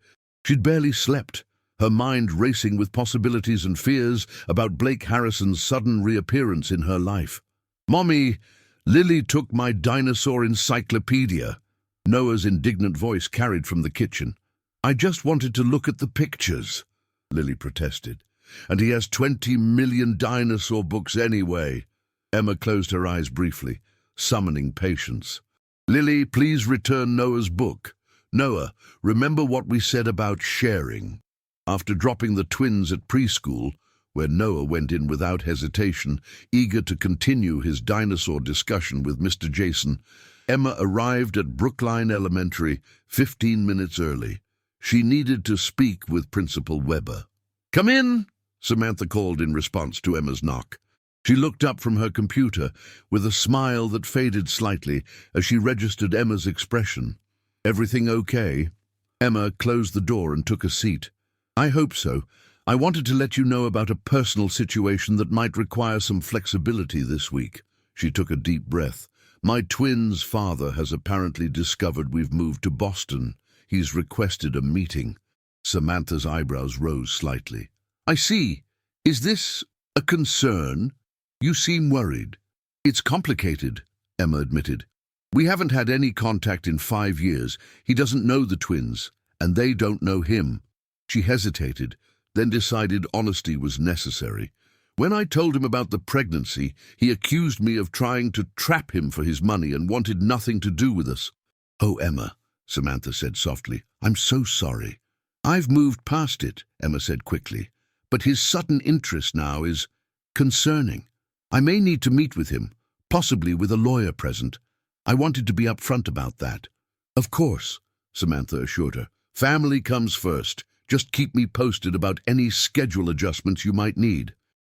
She'd barely slept, her mind racing with possibilities and fears about Blake Harrison's sudden reappearance in her life. Mommy, Lily took my dinosaur encyclopedia, Noah's indignant voice carried from the kitchen. I just wanted to look at the pictures, Lily protested. And he has 20 million dinosaur books anyway. Emma closed her eyes briefly, summoning patience. Lily, please return Noah's book. Noah, remember what we said about sharing. After dropping the twins at preschool, where Noah went in without hesitation, eager to continue his dinosaur discussion with Mr. Jason, Emma arrived at Brookline Elementary 15 minutes early. She needed to speak with Principal Weber. Come in, Samantha called in response to Emma's knock. She looked up from her computer with a smile that faded slightly as she registered Emma's expression. Everything okay? Emma closed the door and took a seat. I hope so. I wanted to let you know about a personal situation that might require some flexibility this week. She took a deep breath. My twins' father has apparently discovered we've moved to Boston. He's requested a meeting. Samantha's eyebrows rose slightly. I see. Is this a concern? You seem worried. It's complicated, Emma admitted. We haven't had any contact in 5 years. He doesn't know the twins, and they don't know him. She hesitated, then decided honesty was necessary. When I told him about the pregnancy, he accused me of trying to trap him for his money and wanted nothing to do with us. Oh, Emma, Samantha said softly, I'm so sorry. I've moved past it, Emma said quickly. But his sudden interest now is concerning. I may need to meet with him, possibly with a lawyer present. I wanted to be upfront about that. Of course, Samantha assured her. Family comes first. Just keep me posted about any schedule adjustments you might need.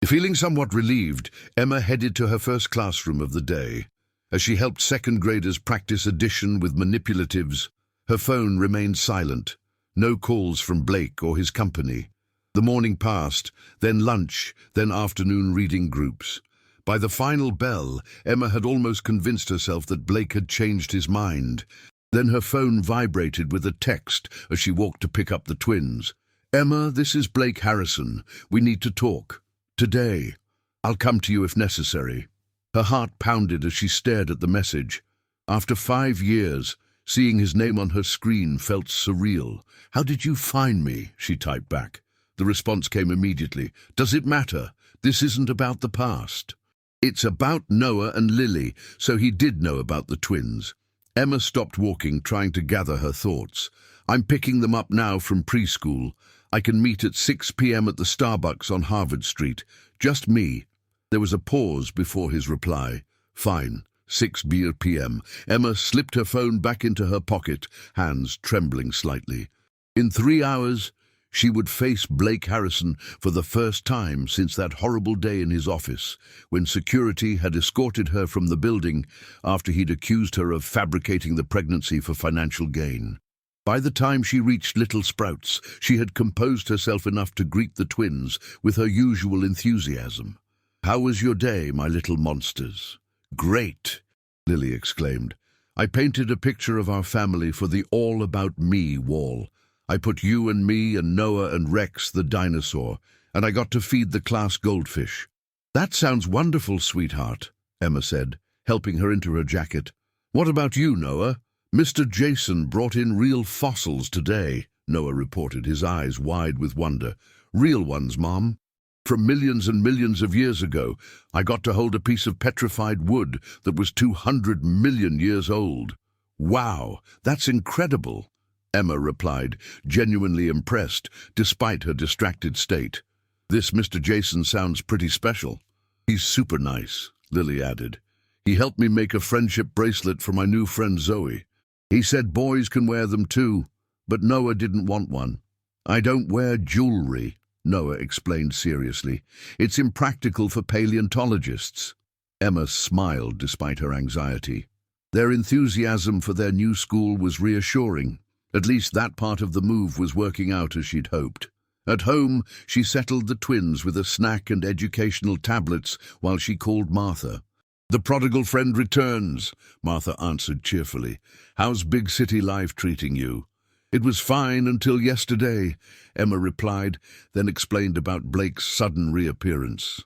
Feeling somewhat relieved, Emma headed to her first classroom of the day. As she helped second graders practice addition with manipulatives, her phone remained silent. No calls from Blake or his company. The morning passed, then lunch, then afternoon reading groups. By the final bell, Emma had almost convinced herself that Blake had changed his mind. Then her phone vibrated with a text as she walked to pick up the twins. "Emma, this is Blake Harrison. We need to talk. Today. I'll come to you if necessary." Her heart pounded as she stared at the message. After 5 years, seeing his name on her screen felt surreal. "How did you find me?" she typed back. The response came immediately. "Does it matter? This isn't about the past." "It's about Noah and Lily, so he did know about the twins." Emma stopped walking, trying to gather her thoughts. "I'm picking them up now from preschool. I can meet at 6 p.m. at the Starbucks on Harvard Street. Just me." There was a pause before his reply. "Fine, 6 p.m. Emma slipped her phone back into her pocket, hands trembling slightly. In 3 hours, she would face Blake Harrison for the first time since that horrible day in his office, when security had escorted her from the building after he'd accused her of fabricating the pregnancy for financial gain. By the time she reached Little Sprouts, she had composed herself enough to greet the twins with her usual enthusiasm. "How was your day, my little monsters?" "Great," Lily exclaimed. "I painted a picture of our family for the All About Me wall. I put you and me and Noah and Rex the dinosaur, and I got to feed the class goldfish." "That sounds wonderful, sweetheart," Emma said, helping her into her jacket. "What about you, Noah?" "Mr. Jason brought in real fossils today," Noah reported, his eyes wide with wonder. "Real ones, Mom. From millions and millions of years ago. I got to hold a piece of petrified wood that was 200 million years old." "Wow, that's incredible," Emma replied, genuinely impressed, despite her distracted state. "This Mr. Jason sounds pretty special." "He's super nice," Lily added. "He helped me make a friendship bracelet for my new friend Zoe. He said boys can wear them too, but Noah didn't want one." "I don't wear jewelry," Noah explained seriously. "It's impractical for paleontologists." Emma smiled despite her anxiety. Their enthusiasm for their new school was reassuring. At least that part of the move was working out as she'd hoped. At home, she settled the twins with a snack and educational tablets while she called Martha. "The prodigal friend returns," Martha answered cheerfully. "How's big city life treating you?" "It was fine until yesterday," Emma replied, then explained about Blake's sudden reappearance.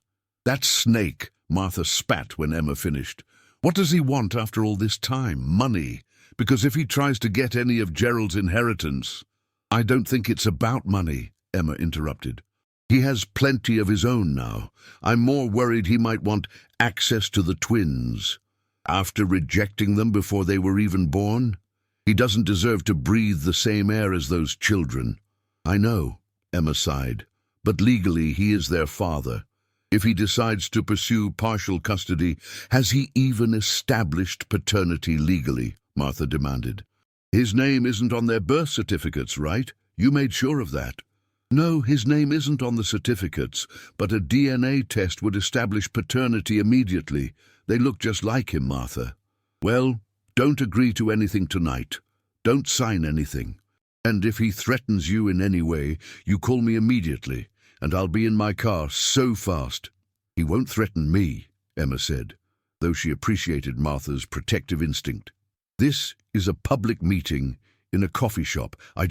"That snake," Martha spat when Emma finished. "What does he want after all this time? Money? Because if he tries to get any of Gerald's inheritance—" "I don't think it's about money," Emma interrupted. "He has plenty of his own now. I'm more worried he might want access to the twins. After rejecting them before they were even born? He doesn't deserve to breathe the same air as those children." "I know," Emma sighed, "but legally he is their father. If he decides to pursue partial custody, has he even established paternity legally?" Martha demanded. "His name isn't on their birth certificates, right? You made sure of that." "No, his name isn't on the certificates, but a DNA test would establish paternity immediately. They look just like him, Martha." "Well, don't agree to anything tonight. Don't sign anything. And if he threatens you in any way, you call me immediately, and I'll be in my car so fast." "He won't threaten me," Emma said, though she appreciated Martha's protective instinct. "This is a public meeting in a coffee shop. I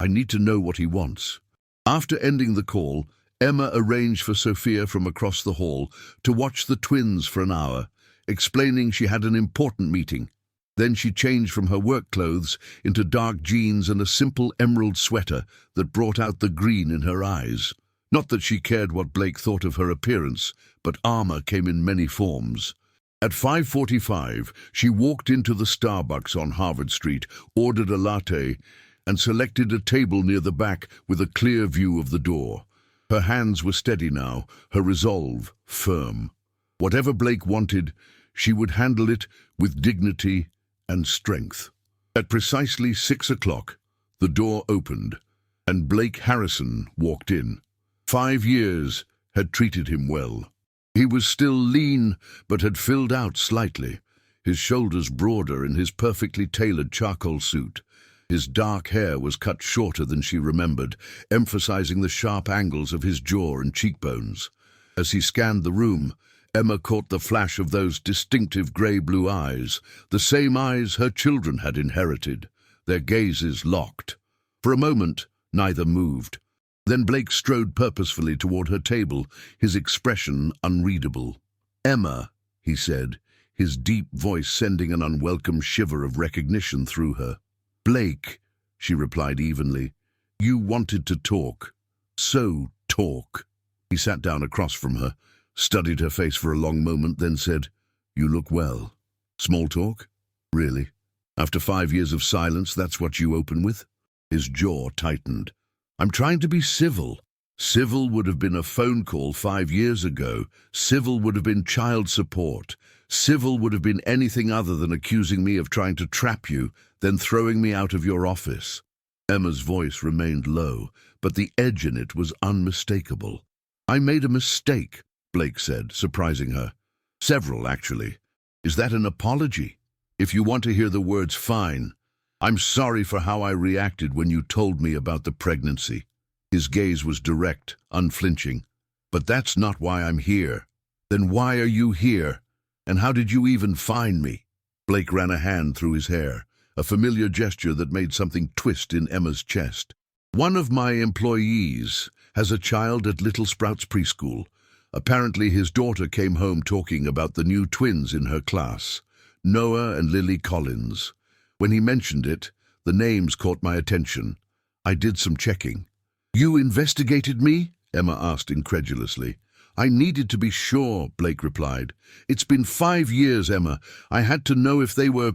need to know what he wants." After ending the call, Emma arranged for Sophia from across the hall to watch the twins for an hour, explaining she had an important meeting. Then she changed from her work clothes into dark jeans and a simple emerald sweater that brought out the green in her eyes. Not that she cared what Blake thought of her appearance, but armor came in many forms. At 5:45, she walked into the Starbucks on Harvard Street, ordered a latte, and selected a table near the back with a clear view of the door. Her hands were steady now, her resolve firm. Whatever Blake wanted, she would handle it with dignity and strength. At precisely 6 o'clock, the door opened, and Blake Harrison walked in. 5 years had treated him well. He was still lean, but had filled out slightly, his shoulders broader in his perfectly tailored charcoal suit. His dark hair was cut shorter than she remembered, emphasizing the sharp angles of his jaw and cheekbones. As he scanned the room, Emma caught the flash of those distinctive grey-blue eyes, the same eyes her children had inherited, their gazes locked. For a moment, neither moved. Then Blake strode purposefully toward her table, his expression unreadable. "Emma," he said, his deep voice sending an unwelcome shiver of recognition through her. "Blake," she replied evenly. "You wanted to talk. So talk." He sat down across from her, studied her face for a long moment, then said, "You look well. Small talk? Really? After 5 years of silence, that's what you open with?" His jaw tightened. "I'm trying to be civil." Civil would have been a phone call 5 years ago. Civil would have been child support. Civil would have been anything other than accusing me of trying to trap you, then throwing me out of your office. Emma's voice remained low, but the edge in it was unmistakable. "I made a mistake," Blake said, surprising her. "Several, actually. Is that an apology? If you want to hear the words, fine. I'm sorry for how I reacted when you told me about the pregnancy." His gaze was direct, unflinching. "But that's not why I'm here." "Then why are you here? And how did you even find me?" Blake ran a hand through his hair, a familiar gesture that made something twist in Emma's chest. "One of my employees has a child at Little Sprouts Preschool. Apparently his daughter came home talking about the new twins in her class, Noah and Lily Collins. When he mentioned it, the names caught my attention. I did some checking." "You investigated me?" Emma asked incredulously. "I needed to be sure," Blake replied. "It's been 5 years, Emma. I had to know if they were—"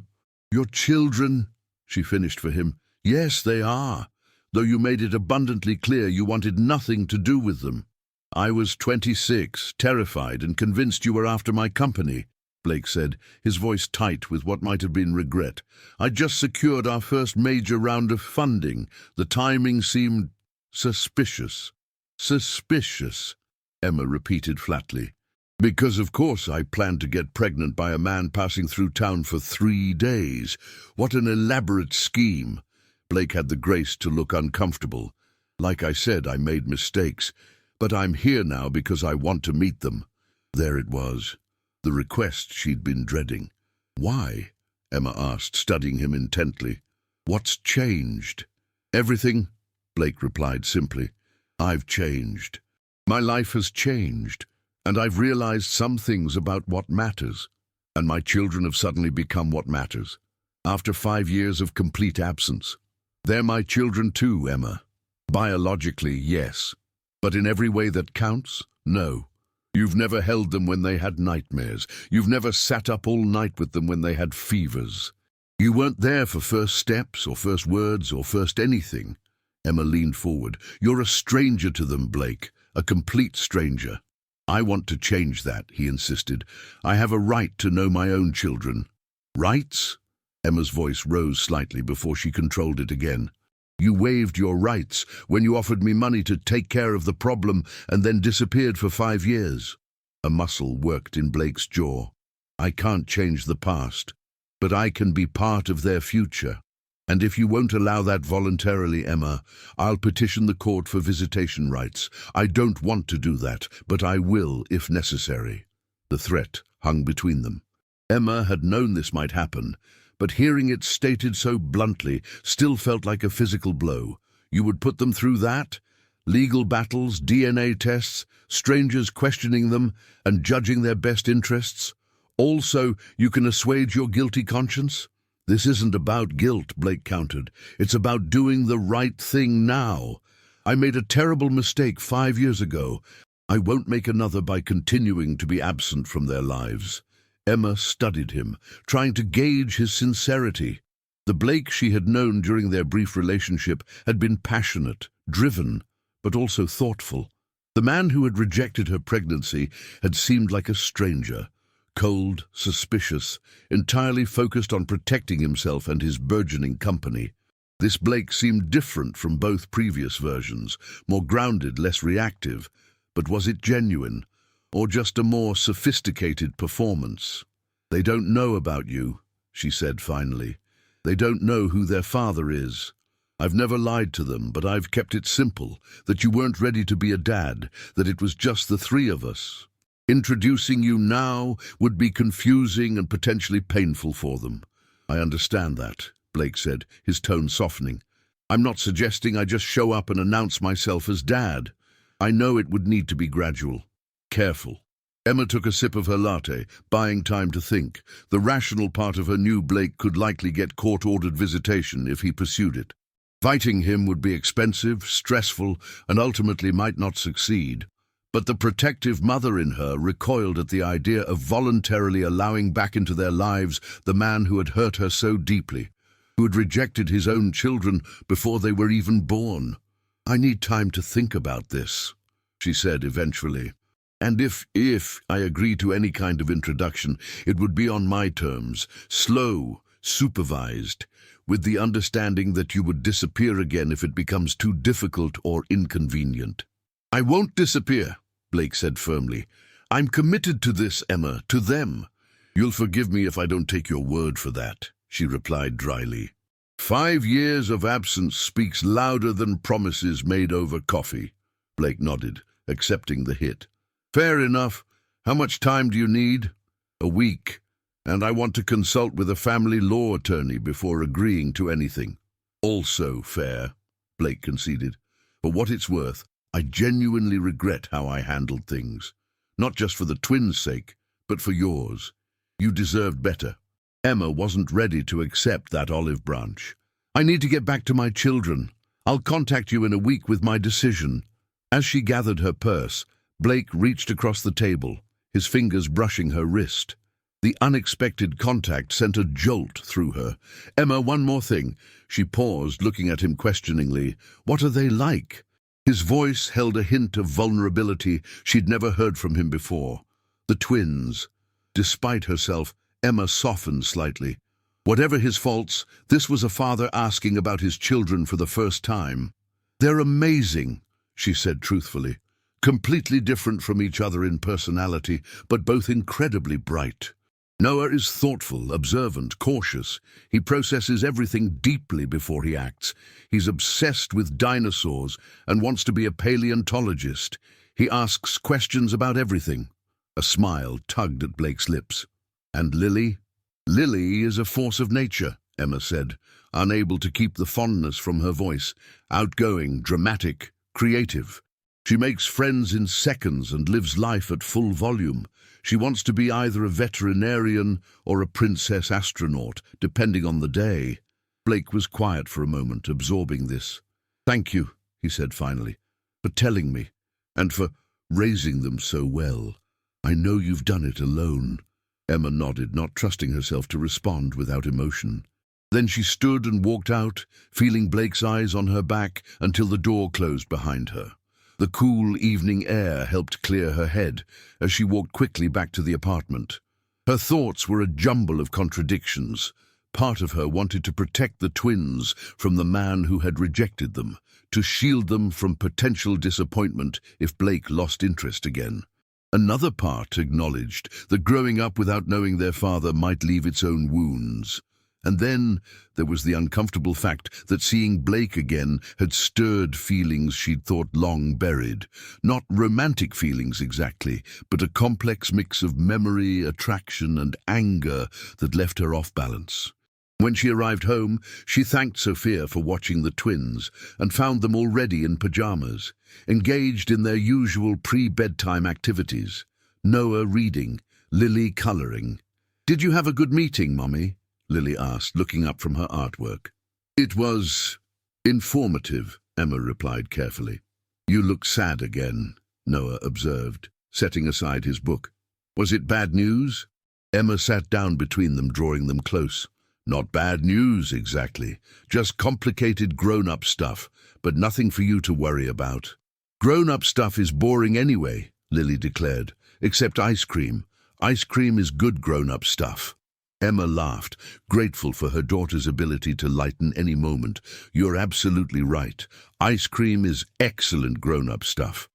"Your children," she finished for him. "Yes, they are, though you made it abundantly clear you wanted nothing to do with them." "I was 26, terrified and convinced you were after my company," Blake said, his voice tight with what might have been regret. "I just secured our first major round of funding. The timing seemed suspicious." "Suspicious," Emma repeated flatly. "Because of course I planned to get pregnant by a man passing through town for 3 days. What an elaborate scheme." Blake had the grace to look uncomfortable. "Like I said, I made mistakes, but I'm here now because I want to meet them." There it was, the request she'd been dreading. "Why?" Emma asked, studying him intently. "What's changed?" "Everything," Blake replied simply. "I've changed. My life has changed, and I've realized some things about what matters, and my children have suddenly become what matters. After 5 years of complete absence. They're my children too, Emma. Biologically, yes. But in every way that counts, no. You've never held them when they had nightmares. You've never sat up all night with them when they had fevers. You weren't there for first steps or first words or first anything." Emma leaned forward. "You're a stranger to them, Blake. A complete stranger." "I want to change that," he insisted. "I have a right to know my own children." "Rights?" Emma's voice rose slightly before she controlled it again. "You waived your rights when you offered me money to take care of the problem and then disappeared for 5 years. A muscle worked in Blake's jaw. "I can't change the past, but I can be part of their future. And if you won't allow that voluntarily, Emma, I'll petition the court for visitation rights. I don't want to do that, but I will if necessary." The threat hung between them. Emma had known this might happen, but hearing it stated so bluntly still felt like a physical blow. You would put them through that? Legal battles, DNA tests, strangers questioning them and judging their best interests? Also, you can assuage your guilty conscience? "This isn't about guilt," Blake countered. "It's about doing the right thing now. I made a terrible mistake 5 years ago. I won't make another by continuing to be absent from their lives." Emma studied him, trying to gauge his sincerity. The Blake she had known during their brief relationship had been passionate, driven, but also thoughtful. The man who had rejected her pregnancy had seemed like a stranger, cold, suspicious, entirely focused on protecting himself and his burgeoning company. This Blake seemed different from both previous versions, more grounded, less reactive. But was it genuine, or just a more sophisticated performance? "They don't know about you," she said finally. "They don't know who their father is. I've never lied to them, but I've kept it simple, that you weren't ready to be a dad, that it was just the three of us. Introducing you now would be confusing and potentially painful for them." "I understand that," Blake said, his tone softening. "I'm not suggesting I just show up and announce myself as dad. I know it would need to be gradual, careful." Emma took a sip of her latte, buying time to think. The rational part of her knew Blake could likely get court-ordered visitation if he pursued it. Inviting him would be expensive, stressful, and ultimately might not succeed. But the protective mother in her recoiled at the idea of voluntarily allowing back into their lives the man who had hurt her so deeply, who had rejected his own children before they were even born. "I need time to think about this," she said eventually. "And if I agree to any kind of introduction, it would be on my terms, slow, supervised, with the understanding that you would disappear again if it becomes too difficult or inconvenient." "I won't disappear," Blake said firmly. "I'm committed to this, Emma, to them." "You'll forgive me if I don't take your word for that," she replied dryly. 5 years of absence speaks louder than promises made over coffee." Blake nodded, accepting the hit. "Fair enough. How much time do you need?" "A week. And I want to consult with a family law attorney before agreeing to anything." "Also fair," Blake conceded. "For what it's worth, I genuinely regret how I handled things. Not just for the twins' sake, but for yours. You deserved better." Emma wasn't ready to accept that olive branch. "I need to get back to my children. I'll contact you in a week with my decision." As she gathered her purse, Blake reached across the table, his fingers brushing her wrist. The unexpected contact sent a jolt through her. "Emma, one more thing." She paused, looking at him questioningly. "What are they like?" His voice held a hint of vulnerability she'd never heard from him before. The twins. Despite herself, Emma softened slightly. Whatever his faults, this was a father asking about his children for the first time. "They're amazing," she said truthfully. "Completely different from each other in personality, but both incredibly bright. Noah is thoughtful, observant, cautious. He processes everything deeply before he acts. He's obsessed with dinosaurs and wants to be a paleontologist. He asks questions about everything." A smile tugged at Blake's lips. "And Lily?" "Lily is a force of nature," Emma said, unable to keep the fondness from her voice. "Outgoing, dramatic, creative. She makes friends in seconds and lives life at full volume. She wants to be either a veterinarian or a princess astronaut, depending on the day." Blake was quiet for a moment, absorbing this. "Thank you," he said finally, "for telling me, and for raising them so well. I know you've done it alone." Emma nodded, not trusting herself to respond without emotion. Then she stood and walked out, feeling Blake's eyes on her back until the door closed behind her. The cool evening air helped clear her head as she walked quickly back to the apartment. Her thoughts were a jumble of contradictions. Part of her wanted to protect the twins from the man who had rejected them, to shield them from potential disappointment if Blake lost interest again. Another part acknowledged that growing up without knowing their father might leave its own wounds. And then there was the uncomfortable fact that seeing Blake again had stirred feelings she'd thought long buried. Not romantic feelings exactly, but a complex mix of memory, attraction, and anger that left her off balance. When she arrived home, she thanked Sophia for watching the twins and found them already in pajamas, engaged in their usual pre-bedtime activities. Noah reading, Lily colouring. "Did you have a good meeting, Mommy?" Lily asked, looking up from her artwork. "It was informative," Emma replied carefully. "You look sad again," Noah observed, setting aside his book. "Was it bad news?" Emma sat down between them, drawing them close. "Not bad news, exactly. Just complicated grown-up stuff, but nothing for you to worry about." "Grown-up stuff is boring anyway," Lily declared. "Except ice cream. Ice cream is good grown-up stuff. Emma laughed, grateful for her daughter's ability to lighten any moment. You're absolutely right. Ice cream is excellent grown-up stuff.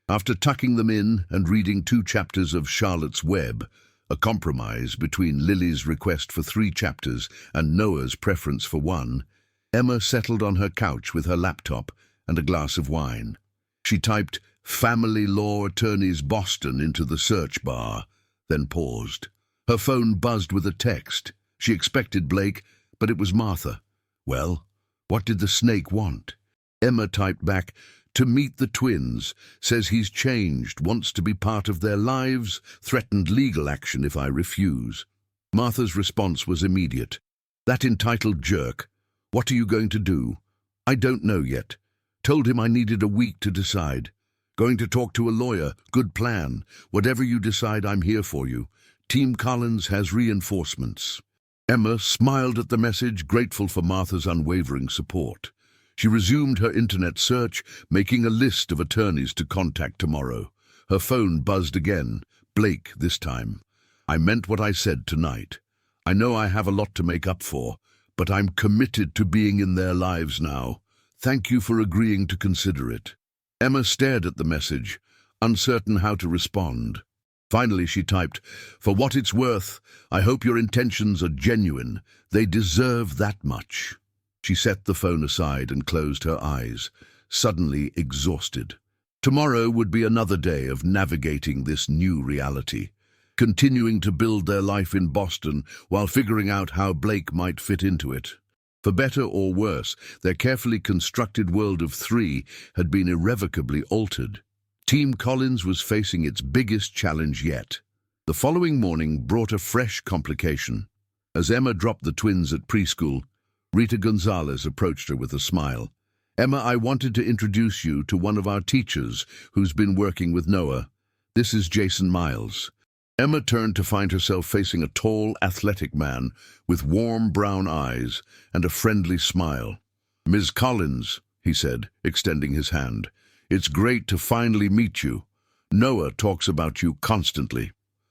After tucking them in and reading 2 chapters of Charlotte's Web, a compromise between Lily's request for 3 chapters and Noah's preference for 1, Emma settled on her couch with her laptop and a glass of wine. She typed "Family Law Attorneys Boston" into the search bar, then paused. Her phone buzzed with a text. She expected Blake, but it was Martha. Well, what did the snake want? Emma typed back, "To meet the twins, says he's changed, wants to be part of their lives, threatened legal action if I refuse." Martha's response was immediate. "That entitled jerk. What are you going to do?" "I don't know yet. Told him I needed a week to decide. Going to talk to a lawyer. Good plan. Whatever you decide, I'm here for you. Team Collins has reinforcements." Emma smiled at the message, grateful for Martha's unwavering support. She resumed her internet search, making a list of attorneys to contact tomorrow. Her phone buzzed again. Blake this time. "I meant what I said tonight. I know I have a lot to make up for, but I'm committed to being in their lives now. Thank you for agreeing to consider it." Emma stared at the message, uncertain how to respond. Finally she typed, "For what it's worth, I hope your intentions are genuine. They deserve that much." She set the phone aside and closed her eyes, suddenly exhausted. Tomorrow would be another day of navigating this new reality, continuing to build their life in Boston while figuring out how Blake might fit into it. For better or worse, their carefully constructed world of 3 had been irrevocably altered. Team Collins was facing its biggest challenge yet. The following morning brought a fresh complication. As Emma dropped the twins at preschool, Rita Gonzalez approached her with a smile. "Emma, I wanted to introduce you to one of our teachers who's been working with Noah. This is Jason Miles." Emma turned to find herself facing a tall, athletic man with warm brown eyes and a friendly smile. "Ms. Collins," he said, extending his hand, "it's great to finally meet you. Noah talks about you constantly."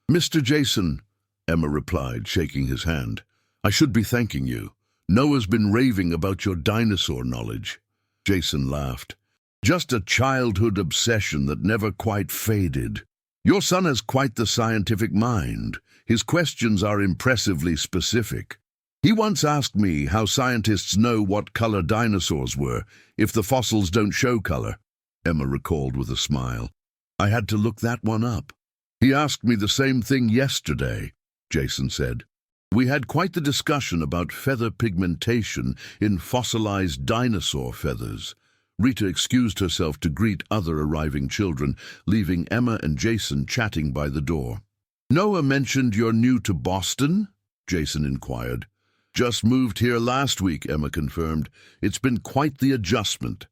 "Mr. Jason," Emma replied, shaking his hand, "I should be thanking you. Noah's been raving about your dinosaur knowledge." Jason laughed. "Just a childhood obsession that never quite faded. Your son has quite the scientific mind. His questions are impressively specific. He once asked me how scientists know what color dinosaurs were if the fossils don't show color," Emma recalled with a smile. "I had to look that one up." "He asked me the same thing yesterday," Jason said. "We had quite the discussion about feather pigmentation in fossilized dinosaur feathers." Rita excused herself to greet other arriving children, leaving Emma and Jason chatting by the door. "Noah mentioned you're new to Boston?" Jason inquired. "Just moved here last week," Emma confirmed. "It's been quite the adjustment."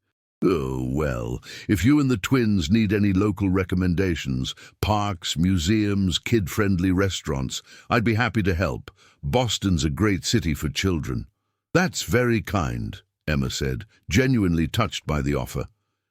"Oh, well, if you and the twins need any local recommendations, parks, museums, kid-friendly restaurants, I'd be happy to help. Boston's a great city for children." "That's very kind," Emma said, genuinely touched by the offer.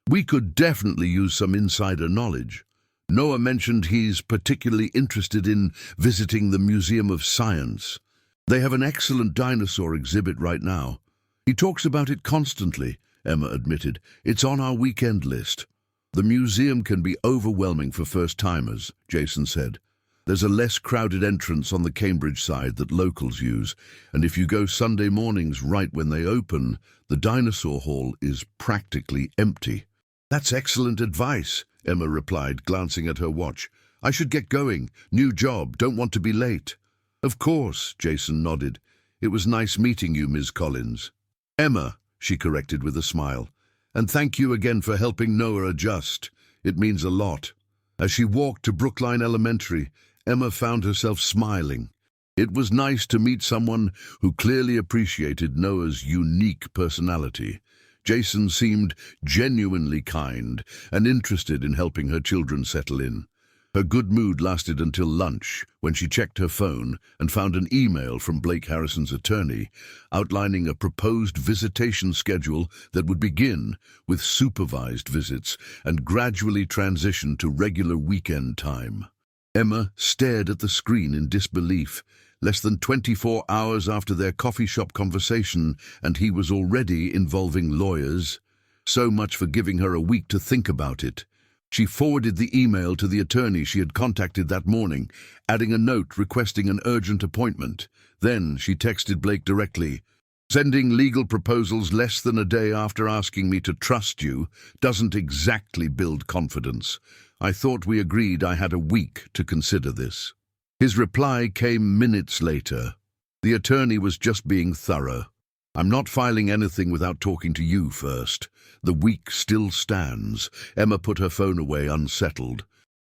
"We could definitely use some insider knowledge. Noah mentioned he's particularly interested in visiting the Museum of Science. They have an excellent dinosaur exhibit right now. He talks about it constantly," Emma admitted. "It's on our weekend list." "The museum can be overwhelming for first-timers," Jason said. "There's a less crowded entrance on the Cambridge side that locals use, and if you go Sunday mornings right when they open, the dinosaur hall is practically empty." "That's excellent advice," Emma replied, glancing at her watch. "I should get going. New job, don't want to be late." "Of course," Jason nodded. "It was nice meeting you, Ms. Collins." "Emma," she corrected with a smile. "And thank you again for helping Noah adjust. It means a lot." As she walked to Brookline Elementary, Emma found herself smiling. It was nice to meet someone who clearly appreciated Noah's unique personality. Jason seemed genuinely kind and interested in helping her children settle in. Her good mood lasted until lunch, when she checked her phone and found an email from Blake Harrison's attorney outlining a proposed visitation schedule that would begin with supervised visits and gradually transition to regular weekend time. Emma stared at the screen in disbelief. Less than 24 hours after their coffee shop conversation, and he was already involving lawyers. So much for giving her a week to think about it. She forwarded the email to the attorney she had contacted that morning, adding a note requesting an urgent appointment. Then she texted Blake directly. Sending legal proposals less than a day after asking me to trust you doesn't exactly build confidence. I thought we agreed I had a week to consider this. His reply came minutes later. The attorney was just being thorough. I'm not filing anything without talking to you first. The week still stands. Emma put her phone away, unsettled.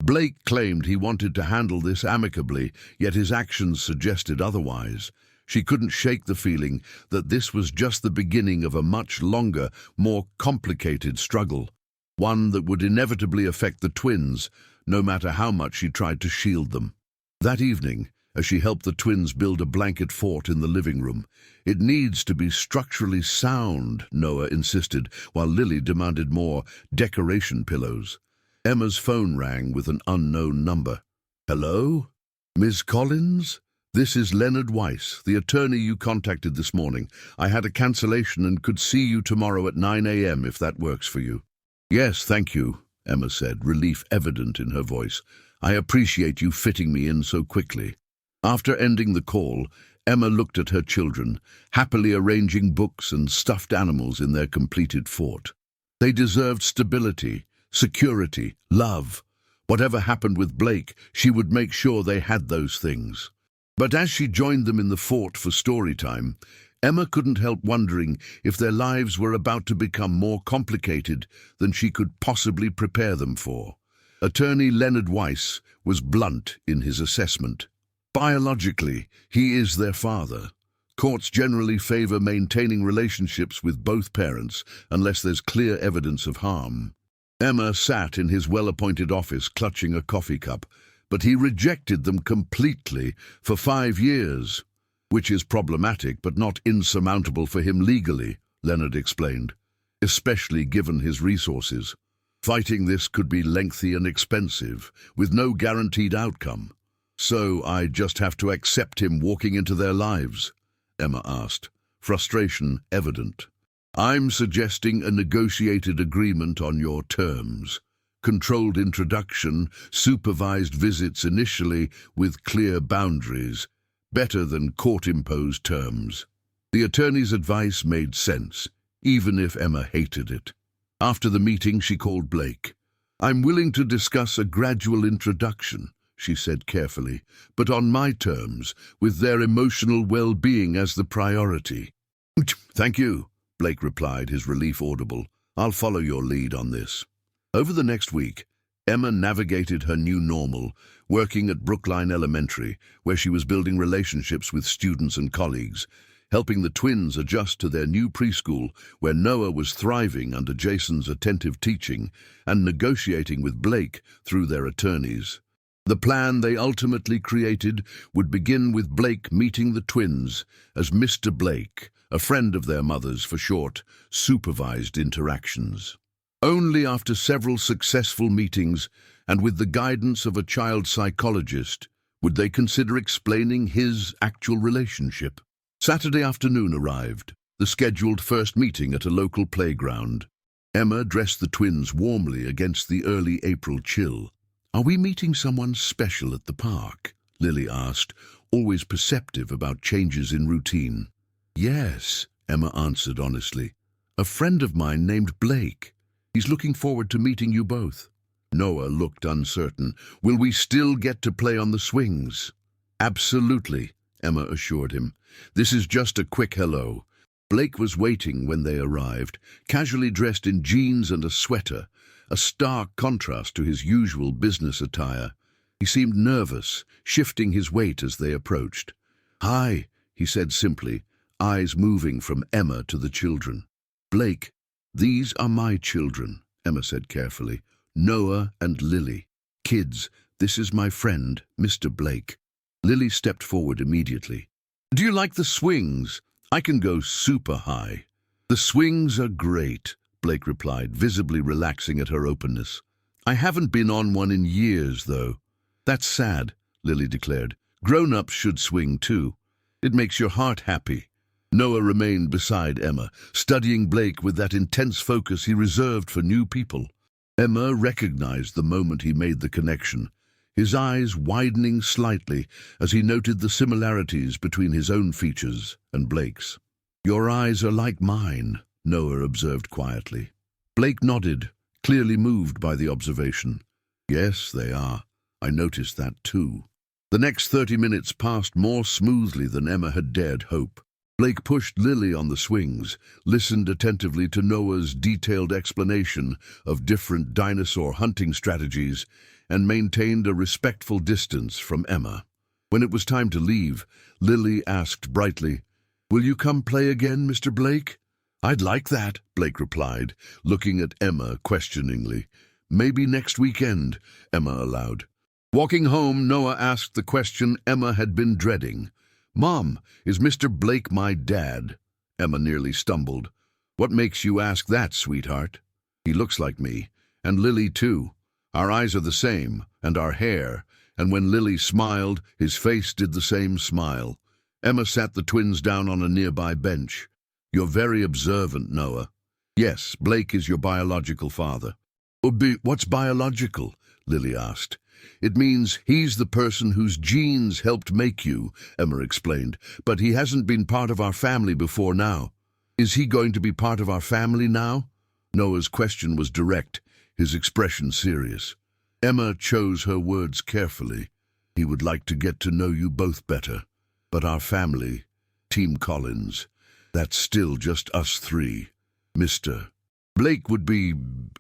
Blake claimed he wanted to handle this amicably, yet his actions suggested otherwise. She couldn't shake the feeling that this was just the beginning of a much longer, more complicated struggle. One that would inevitably affect the twins, no matter how much she tried to shield them. That evening, as she helped the twins build a blanket fort in the living room, "It needs to be structurally sound," Noah insisted, while Lily demanded more decoration pillows. Emma's phone rang with an unknown number. "Hello? Ms. Collins? This is Leonard Weiss, the attorney you contacted this morning. I had a cancellation and could see you tomorrow at 9 a.m. if that works for you." "Yes, thank you," Emma said, relief evident in her voice. "I appreciate you fitting me in so quickly." After ending the call, Emma looked at her children, happily arranging books and stuffed animals in their completed fort. They deserved stability, security, love. Whatever happened with Blake, she would make sure they had those things. But as she joined them in the fort for story time, Emma couldn't help wondering if their lives were about to become more complicated than she could possibly prepare them for. Attorney Leonard Weiss was blunt in his assessment. Biologically, he is their father. Courts generally favor maintaining relationships with both parents unless there's clear evidence of harm. Emma sat in his well-appointed office clutching a coffee cup, but he rejected them completely for 5 years, which is problematic but not insurmountable for him legally, Leonard explained, especially given his resources. Fighting this could be lengthy and expensive, with no guaranteed outcome. "So I just have to accept him walking into their lives?" Emma asked, frustration evident. "I'm suggesting a negotiated agreement on your terms. Controlled introduction, supervised visits initially with clear boundaries, better than court-imposed terms." The attorney's advice made sense, even if Emma hated it. After the meeting, she called Blake. "I'm willing to discuss a gradual introduction," she said carefully, "but on my terms, with their emotional well-being as the priority." "Thank you," Blake replied, his relief audible. "I'll follow your lead on this." Over the next week, Emma navigated her new normal, working at Brookline Elementary, where she was building relationships with students and colleagues, helping the twins adjust to their new preschool, where Noah was thriving under Jason's attentive teaching, and negotiating with Blake through their attorneys. The plan they ultimately created would begin with Blake meeting the twins as Mr. Blake, a friend of their mother's for short, supervised interactions. Only after several successful meetings, and with the guidance of a child psychologist, would they consider explaining his actual relationship. Saturday afternoon arrived, the scheduled first meeting at a local playground. Emma dressed the twins warmly against the early April chill. "Are we meeting someone special at the park?" Lily asked, always perceptive about changes in routine. "Yes," Emma answered honestly. "A friend of mine named Blake. He's looking forward to meeting you both." Noah looked uncertain. "Will we still get to play on the swings?" "Absolutely," Emma assured him. "This is just a quick hello." Blake was waiting when they arrived, casually dressed in jeans and a sweater, a stark contrast to his usual business attire. He seemed nervous, shifting his weight as they approached. "Hi," he said simply, eyes moving from Emma to the children. "Blake, these are my children," Emma said carefully. "Noah and Lily. Kids, this is my friend, Mr. Blake." Lily stepped forward immediately. "Do you like the swings? I can go super high." "The swings are great," Blake replied, visibly relaxing at her openness. "I haven't been on one in years, though." That's sad, Lily declared. Grown-ups should swing too. It makes your heart happy. Noah remained beside Emma, studying Blake with that intense focus he reserved for new people. Emma recognized the moment he made the connection, his eyes widening slightly as he noted the similarities between his own features and Blake's. "Your eyes are like mine," Noah observed quietly. Blake nodded, clearly moved by the observation. "Yes, they are. I noticed that too." The next 30 minutes passed more smoothly than Emma had dared hope. Blake pushed Lily on the swings, listened attentively to Noah's detailed explanation of different dinosaur hunting strategies, and maintained a respectful distance from Emma. When it was time to leave, Lily asked brightly, "Will you come play again, Mr. Blake?" "I'd like that," Blake replied, looking at Emma questioningly. "Maybe next weekend," Emma allowed. Walking home, Noah asked the question Emma had been dreading. "Mom, is Mr. Blake my dad?" Emma nearly stumbled. "What makes you ask that, sweetheart?" "He looks like me, and Lily too. Our eyes are the same, and our hair, and when Lily smiled, his face did the same smile." Emma sat the twins down on a nearby bench. "You're very observant, Noah." "Yes, Blake is your biological father." "What's biological?" Lily asked. "It means he's the person whose genes helped make you," Emma explained, "but he hasn't been part of our family before now." "Is he going to be part of our family now?" Noah's question was direct, his expression serious. Emma chose her words carefully. "He would like to get to know you both better. But our family, Team Collins, that's still just us three. Mr. Blake would be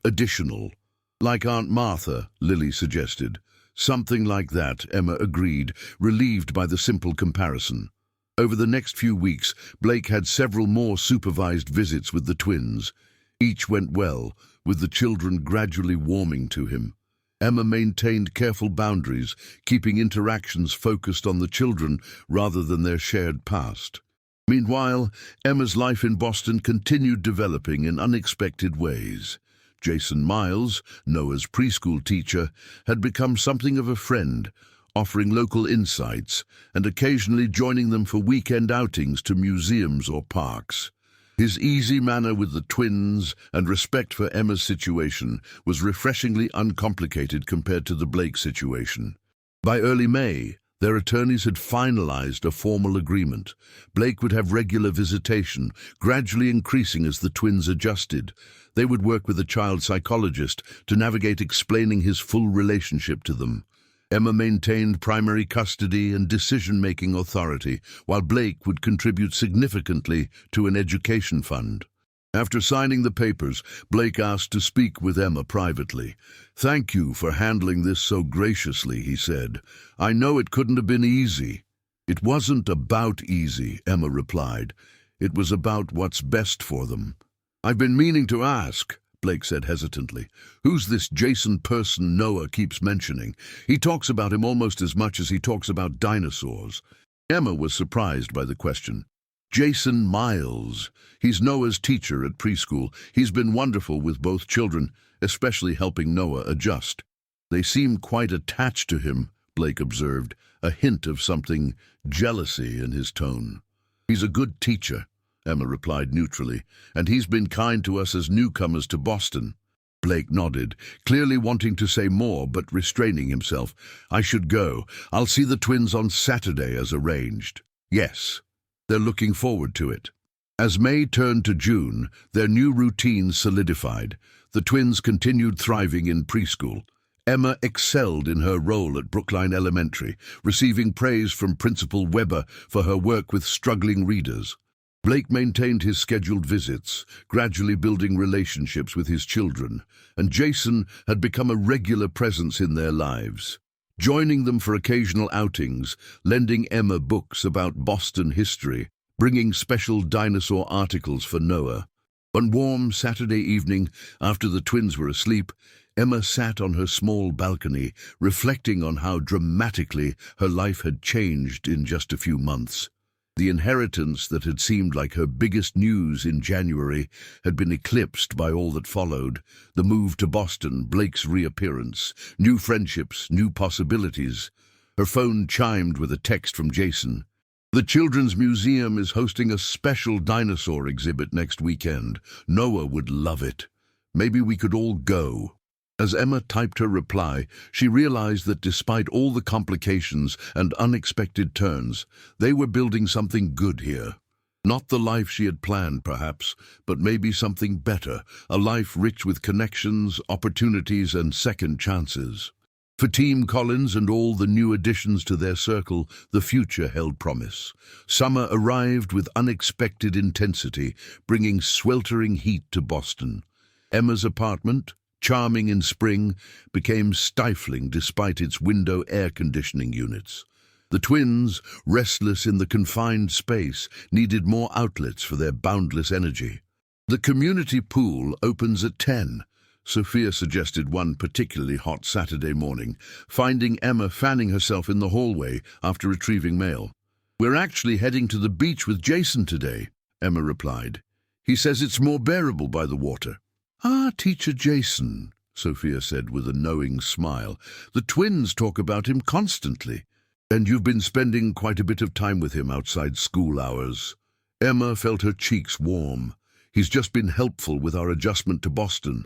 additional. Like Aunt Martha," Lily suggested. "Something like that," Emma agreed, relieved by the simple comparison. Over the next few weeks, Blake had several more supervised visits with the twins. Each went well, with the children gradually warming to him. Emma maintained careful boundaries, keeping interactions focused on the children rather than their shared past. Meanwhile, Emma's life in Boston continued developing in unexpected ways. Jason Miles, Noah's preschool teacher, had become something of a friend, offering local insights and occasionally joining them for weekend outings to museums or parks. His easy manner with the twins and respect for Emma's situation was refreshingly uncomplicated compared to the Blake situation. By early May, their attorneys had finalized a formal agreement. Blake would have regular visitation, gradually increasing as the twins adjusted. They would work with a child psychologist to navigate explaining his full relationship to them. Emma maintained primary custody and decision-making authority, while Blake would contribute significantly to an education fund. After signing the papers, Blake asked to speak with Emma privately. "Thank you for handling this so graciously," he said. "I know it couldn't have been easy." "It wasn't about easy," Emma replied. "It was about what's best for them." "I've been meaning to ask," Blake said hesitantly. "Who's this Jason person Noah keeps mentioning? He talks about him almost as much as he talks about dinosaurs." Emma was surprised by the question. "Jason Miles. He's Noah's teacher at preschool. He's been wonderful with both children, especially helping Noah adjust." "They seem quite attached to him," Blake observed, a hint of something jealousy in his tone. "He's a good teacher," Emma replied neutrally, "and he's been kind to us as newcomers to Boston." Blake nodded, clearly wanting to say more but restraining himself. "I should go. I'll see the twins on Saturday as arranged." "Yes." They're looking forward to it. As May turned to June, their new routine solidified. The twins continued thriving in preschool. Emma excelled in her role at Brookline Elementary, receiving praise from Principal Weber for her work with struggling readers. Blake maintained his scheduled visits, gradually building relationships with his children, and Jason had become a regular presence in their lives, joining them for occasional outings, lending Emma books about Boston history, bringing special dinosaur articles for Noah. One warm Saturday evening, after the twins were asleep, Emma sat on her small balcony, reflecting on how dramatically her life had changed in just a few months. The inheritance that had seemed like her biggest news in January had been eclipsed by all that followed: the move to Boston, Blake's reappearance, new friendships, new possibilities. Her phone chimed with a text from Jason. "The Children's Museum is hosting a special dinosaur exhibit next weekend. Noah would love it. Maybe we could all go." As Emma typed her reply, she realized that despite all the complications and unexpected turns, they were building something good here. Not the life she had planned, perhaps, but maybe something better, a life rich with connections, opportunities, and second chances. For Team Collins and all the new additions to their circle, the future held promise. Summer arrived with unexpected intensity, bringing sweltering heat to Boston. Emma's apartment, charming in spring, became stifling despite its window air conditioning units. The twins, restless in the confined space, needed more outlets for their boundless energy. "The community pool opens at 10, Sophia suggested one particularly hot Saturday morning, finding Emma fanning herself in the hallway after retrieving mail. "We're actually heading to the beach with Jason today," Emma replied. "He says it's more bearable by the water." "Ah, Teacher Jason," Sophia said with a knowing smile. "The twins talk about him constantly. And you've been spending quite a bit of time with him outside school hours." Emma felt her cheeks warm. "He's just been helpful with our adjustment to Boston."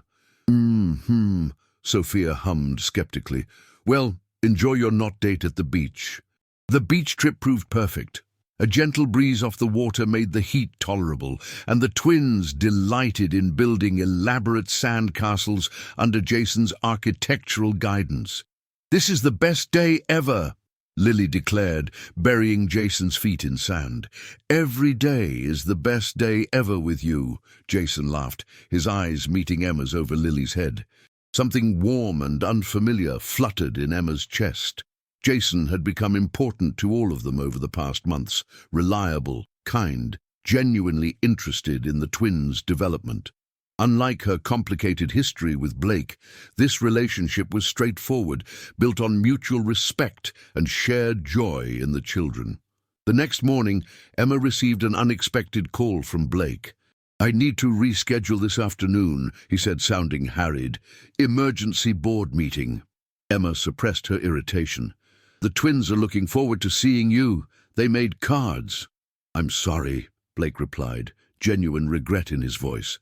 Sophia hummed skeptically. "Well, enjoy your not date at the beach." The beach trip proved perfect. A gentle breeze off the water made the heat tolerable, and the twins delighted in building elaborate sand castles under Jason's architectural guidance. "This is the best day ever," Lily declared, burying Jason's feet in sand. "Every day is the best day ever with you," Jason laughed, his eyes meeting Emma's over Lily's head. Something warm and unfamiliar fluttered in Emma's chest. Jason had become important to all of them over the past months, reliable, kind, genuinely interested in the twins' development. Unlike her complicated history with Blake, this relationship was straightforward, built on mutual respect and shared joy in the children. The next morning, Emma received an unexpected call from Blake. "I need to reschedule this afternoon," he said, sounding harried. "Emergency board meeting." Emma suppressed her irritation. "The twins are looking forward to seeing you. They made cards." "I'm sorry," Blake replied, genuine regret in his voice.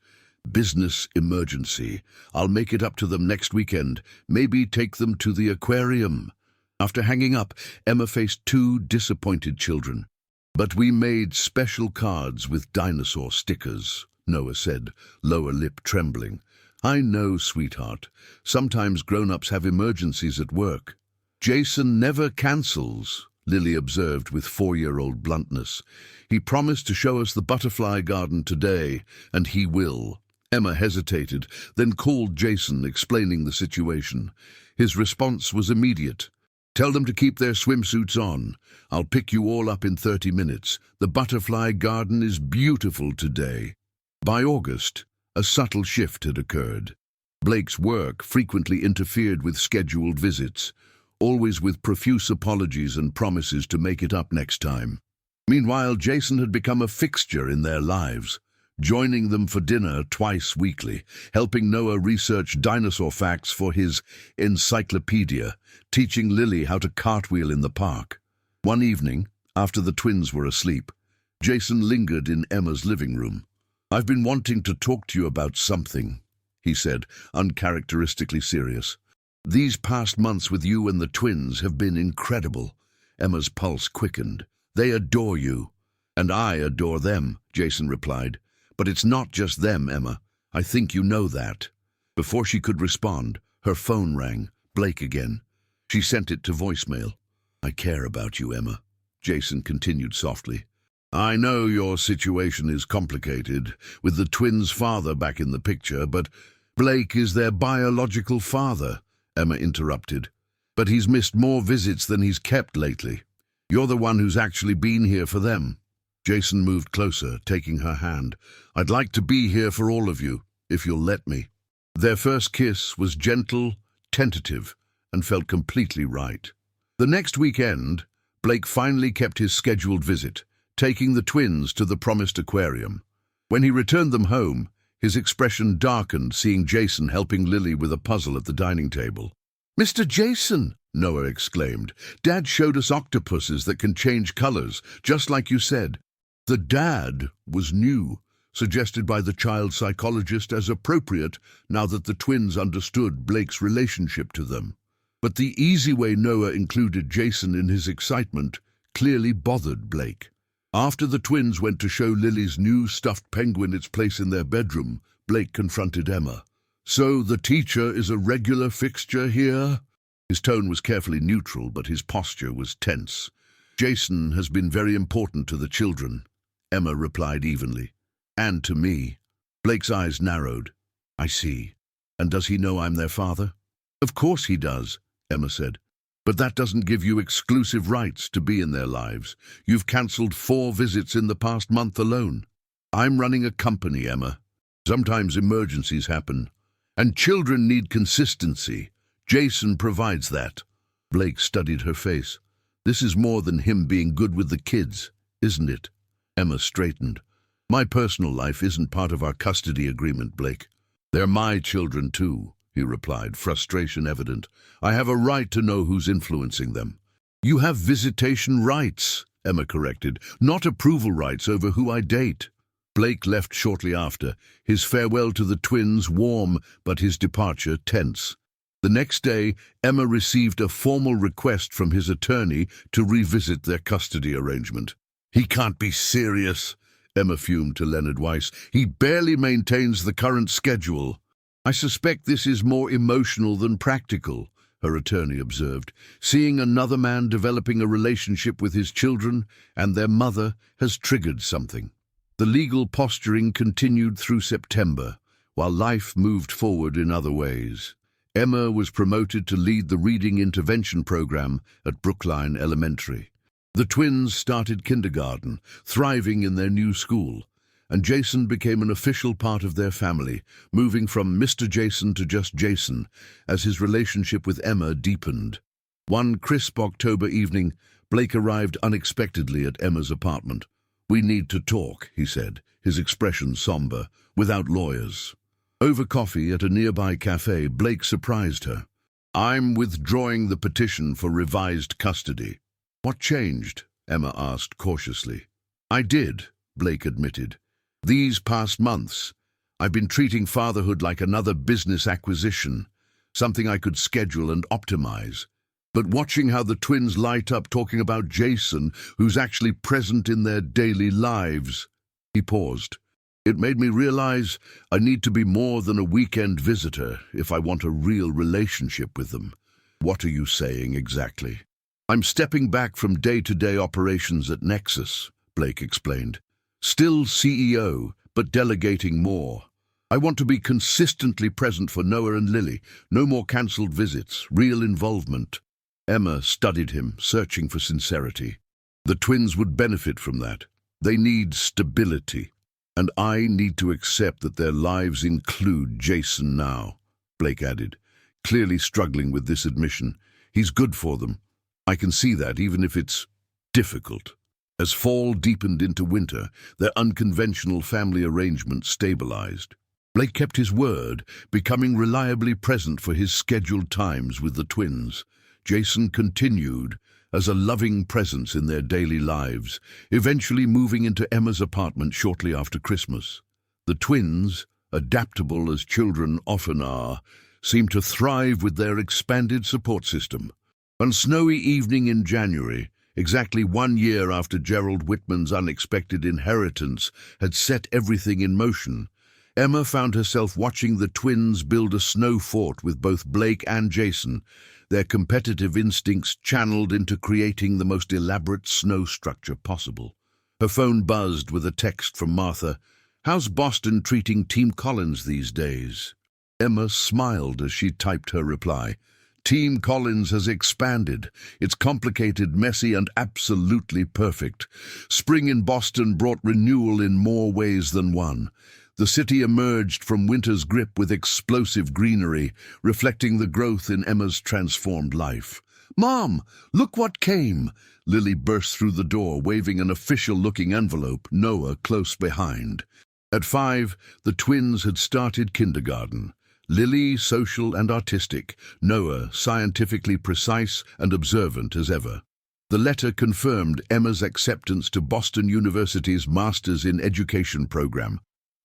"Business emergency. I'll make it up to them next weekend. Maybe take them to the aquarium." After hanging up, Emma faced two disappointed children. "But we made special cards with dinosaur stickers," Noah said, lower lip trembling. "I know, sweetheart. Sometimes grown-ups have emergencies at work." "Jason never cancels," Lily observed with 4-year-old bluntness. "He promised to show us the butterfly garden today, and he will." Emma hesitated, then called Jason, explaining the situation. His response was immediate. "Tell them to keep their swimsuits on. I'll pick you all up in 30 minutes. The butterfly garden is beautiful today." By August, a subtle shift had occurred. Blake's work frequently interfered with scheduled visits, always with profuse apologies and promises to make it up next time. Meanwhile, Jason had become a fixture in their lives, joining them for dinner twice weekly, helping Noah research dinosaur facts for his encyclopedia, teaching Lily how to cartwheel in the park. One evening, after the twins were asleep, Jason lingered in Emma's living room. "I've been wanting to talk to you about something," he said, uncharacteristically serious. "These past months with you and the twins have been incredible." Emma's pulse quickened. "They adore you." "And I adore them," Jason replied. "But it's not just them, Emma. I think you know that." Before she could respond, her phone rang, Blake again. She sent it to voicemail. "I care about you, Emma," Jason continued softly. "I know your situation is complicated, with the twins' father back in the picture, but Blake is their biological father," Emma interrupted. "But he's missed more visits than he's kept lately. You're the one who's actually been here for them." Jason moved closer, taking her hand. "I'd like to be here for all of you, if you'll let me." Their first kiss was gentle, tentative, and felt completely right. The next weekend, Blake finally kept his scheduled visit, taking the twins to the promised aquarium. When he returned them home, his expression darkened, seeing Jason helping Lily with a puzzle at the dining table. "Mr. Jason," Noah exclaimed, "Dad showed us octopuses that can change colors, just like you said." The dad was new, suggested by the child psychologist as appropriate now that the twins understood Blake's relationship to them. But the easy way Noah included Jason in his excitement clearly bothered Blake. After the twins went to show Lily's new stuffed penguin its place in their bedroom, Blake confronted Emma. "So the teacher is a regular fixture here?" His tone was carefully neutral, but his posture was tense. "Jason has been very important to the children," Emma replied evenly. "And to me." Blake's eyes narrowed. "I see. And does he know I'm their father?" "Of course he does," Emma said. "But that doesn't give you exclusive rights to be in their lives. You've cancelled 4 visits in the past month alone." "I'm running a company, Emma. Sometimes emergencies happen. And children need consistency. Jason provides that." Blake studied her face. "This is more than him being good with the kids, isn't it?" Emma straightened. "My personal life isn't part of our custody agreement, Blake." "They're my children too," he replied, frustration evident. "I have a right to know who's influencing them." "You have visitation rights," Emma corrected, "not approval rights over who I date." Blake left shortly after, his farewell to the twins warm, but his departure tense. The next day, Emma received a formal request from his attorney to revisit their custody arrangement. "He can't be serious," Emma fumed to Leonard Weiss. "He barely maintains the current schedule." "I suspect this is more emotional than practical," her attorney observed. "Seeing another man developing a relationship with his children and their mother has triggered something." The legal posturing continued through September, while life moved forward in other ways. Emma was promoted to lead the reading intervention program at Brookline Elementary. The twins started kindergarten, thriving in their new school, and Jason became an official part of their family, moving from Mr. Jason to just Jason, as his relationship with Emma deepened. One crisp October evening, Blake arrived unexpectedly at Emma's apartment. "We need to talk," he said, his expression somber, "without lawyers." Over coffee at a nearby cafe, Blake surprised her. "I'm withdrawing the petition for revised custody." "What changed?" Emma asked cautiously. "I did," Blake admitted. "These past months, I've been treating fatherhood like another business acquisition, something I could schedule and optimize. But watching how the twins light up talking about Jason, who's actually present in their daily lives." He paused. "It made me realize I need to be more than a weekend visitor if I want a real relationship with them." "What are you saying exactly?" "I'm stepping back from day-to-day operations at Nexus," Blake explained. "Still CEO, but delegating more. I want to be consistently present for Noah and Lily. No more cancelled visits, real involvement." Emma studied him, searching for sincerity. "The twins would benefit from that. They need stability. And I need to accept that their lives include Jason now," Blake added, clearly struggling with this admission. "He's good for them. I can see that, even if it's difficult." As fall deepened into winter, their unconventional family arrangement stabilized. Blake kept his word, becoming reliably present for his scheduled times with the twins. Jason continued as a loving presence in their daily lives, eventually moving into Emma's apartment shortly after Christmas. The twins, adaptable as children often are, seemed to thrive with their expanded support system. One snowy evening in January, exactly 1 year after Gerald Whitman's unexpected inheritance had set everything in motion, Emma found herself watching the twins build a snow fort with both Blake and Jason, their competitive instincts channeled into creating the most elaborate snow structure possible. Her phone buzzed with a text from Martha. "How's Boston treating Team Collins these days?" Emma smiled as she typed her reply. "Team Collins has expanded. It's complicated, messy, and absolutely perfect. Spring in Boston brought renewal in more ways than one. The city emerged from winter's grip with explosive greenery, reflecting the growth in Emma's transformed life. Mom, look what came! Lily burst through the door, waving an official-looking envelope, Noah close behind. At 5, the twins had started kindergarten. Lily, social and artistic, Noah, scientifically precise and observant as ever. The letter confirmed Emma's acceptance to Boston University's Masters in Education program,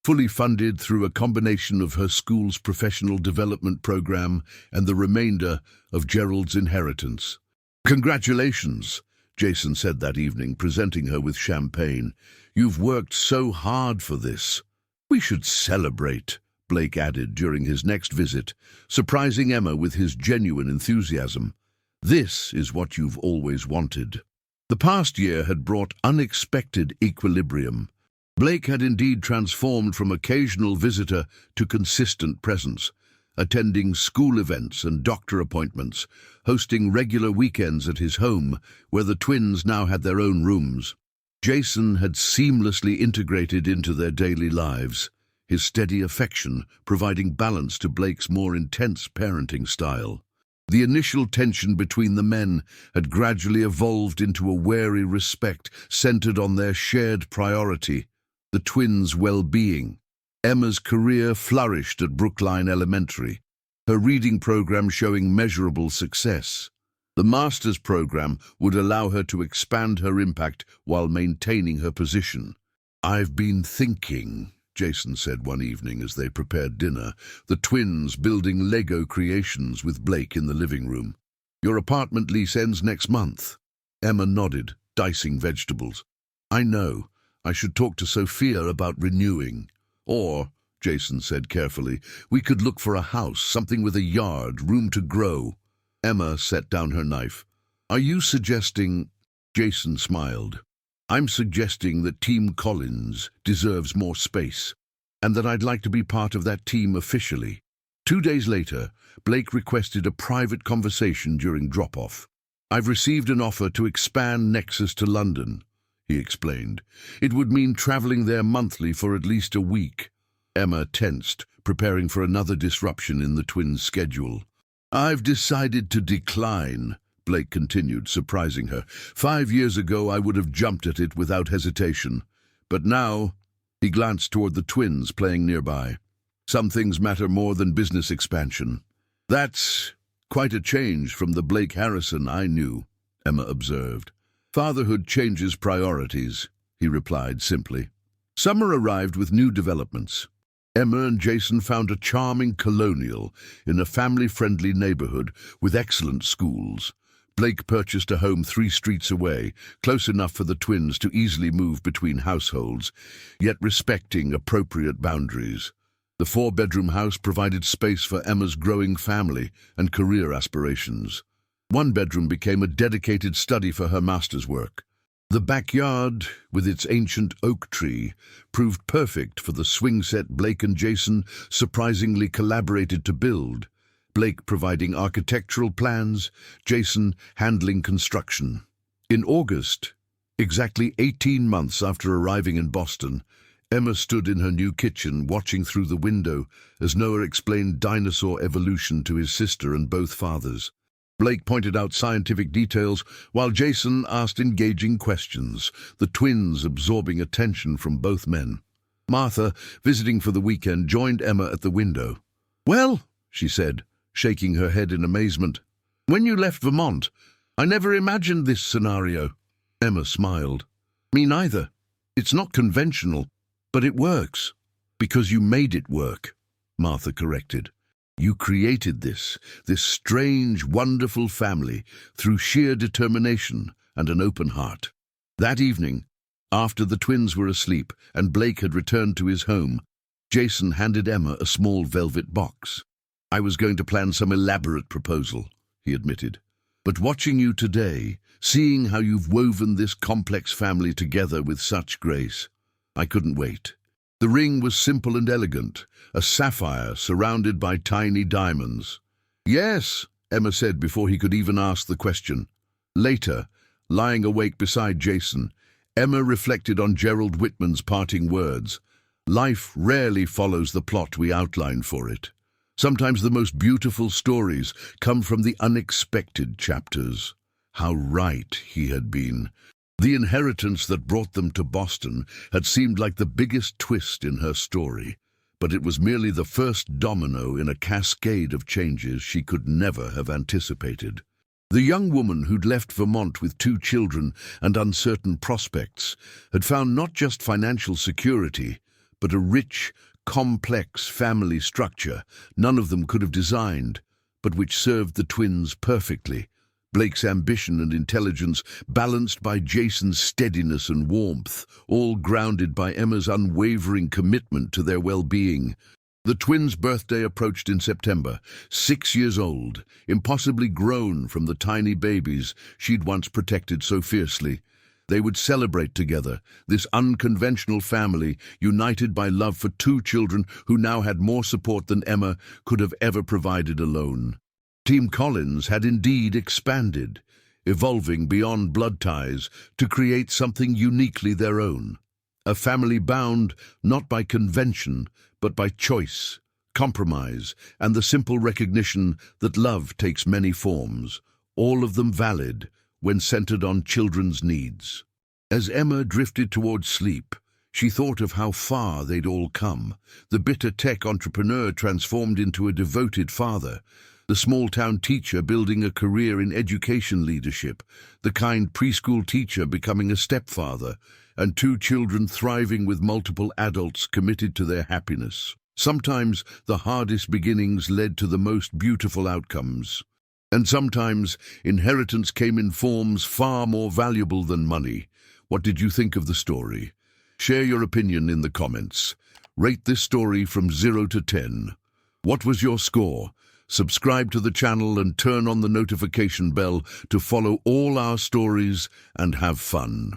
fully funded through a combination of her school's professional development program and the remainder of Gerald's inheritance. "Congratulations," Jason said that evening, presenting her with champagne. "You've worked so hard for this." "We should celebrate," Blake added during his next visit, surprising Emma with his genuine enthusiasm. "This is what you've always wanted." The past year had brought unexpected equilibrium. Blake had indeed transformed from occasional visitor to consistent presence, attending school events and doctor appointments, hosting regular weekends at his home, where the twins now had their own rooms. Jason had seamlessly integrated into their daily lives, his steady affection providing balance to Blake's more intense parenting style. The initial tension between the men had gradually evolved into a wary respect centered on their shared priority, the twins' well-being. Emma's career flourished at Brookline Elementary, her reading program showing measurable success. The master's program would allow her to expand her impact while maintaining her position. "I've been thinking," Jason said one evening as they prepared dinner, the twins building Lego creations with Blake in the living room. "Your apartment lease ends next month." Emma nodded, dicing vegetables. "I know. I should talk to Sophia about renewing. Or," Jason said carefully, "we could look for a house, something with a yard, room to grow." Emma set down her knife. "Are you suggesting—" Jason smiled. "I'm suggesting that Team Collins deserves more space, and that I'd like to be part of that team officially." 2 days later, Blake requested a private conversation during drop-off. "I've received an offer to expand Nexus to London," he explained. "It would mean traveling there monthly for at least a week." Emma tensed, preparing for another disruption in the twins' schedule. "I've decided to decline," Blake continued, surprising her. "5 years ago I would have jumped at it without hesitation. But now—" He glanced toward the twins playing nearby. "Some things matter more than business expansion." "That's quite a change from the Blake Harrison I knew," Emma observed. "Fatherhood changes priorities," he replied simply. Summer arrived with new developments. Emma and Jason found a charming colonial in a family-friendly neighborhood with excellent schools. Blake purchased a home 3 streets away, close enough for the twins to easily move between households, yet respecting appropriate boundaries. The 4-bedroom house provided space for Emma's growing family and career aspirations. 1 bedroom became a dedicated study for her master's work. The backyard, with its ancient oak tree, proved perfect for the swing set Blake and Jason surprisingly collaborated to build, Blake providing architectural plans, Jason handling construction. In August, exactly 18 months after arriving in Boston, Emma stood in her new kitchen watching through the window as Noah explained dinosaur evolution to his sister and both fathers. Blake pointed out scientific details, while Jason asked engaging questions, the twins absorbing attention from both men. Martha, visiting for the weekend, joined Emma at the window. "Well," she said, shaking her head in amazement, "when you left Vermont, I never imagined this scenario." Emma smiled. "Me neither. It's not conventional, but it works." "Because you made it work," Martha corrected. "You created this strange, wonderful family through sheer determination and an open heart." That evening, after the twins were asleep and Blake had returned to his home, Jason handed Emma a small velvet box. "I was going to plan some elaborate proposal," he admitted. "But watching you today, seeing how you've woven this complex family together with such grace, I couldn't wait." The ring was simple and elegant, a sapphire surrounded by tiny diamonds. "Yes," Emma said before he could even ask the question. Later, lying awake beside Jason, Emma reflected on Gerald Whitman's parting words. "Life rarely follows the plot we outline for it. Sometimes the most beautiful stories come from the unexpected chapters. How right he had been. The inheritance that brought them to Boston had seemed like the biggest twist in her story, but it was merely the first domino in a cascade of changes she could never have anticipated. The young woman who'd left Vermont with 2 children and uncertain prospects had found not just financial security, but a rich, complex family structure none of them could have designed, but which served the twins perfectly. Blake's ambition and intelligence, balanced by Jason's steadiness and warmth, all grounded by Emma's unwavering commitment to their well-being. The twins' birthday approached in September, 6 years old, impossibly grown from the tiny babies she'd once protected so fiercely. They would celebrate together, this unconventional family, united by love for 2 children who now had more support than Emma could have ever provided alone. Team Collins had indeed expanded, evolving beyond blood ties to create something uniquely their own. A family bound not by convention, but by choice, compromise, and the simple recognition that love takes many forms, all of them valid when centered on children's needs. As Emma drifted towards sleep, she thought of how far they'd all come. The bitter tech entrepreneur transformed into a devoted father, the small-town teacher building a career in education leadership, the kind preschool teacher becoming a stepfather, and 2 children thriving with multiple adults committed to their happiness. Sometimes the hardest beginnings led to the most beautiful outcomes. And sometimes inheritance came in forms far more valuable than money. What did you think of the story? Share your opinion in the comments. Rate this story from 0 to 10. What was your score? Subscribe to the channel and turn on the notification bell to follow all our stories and have fun.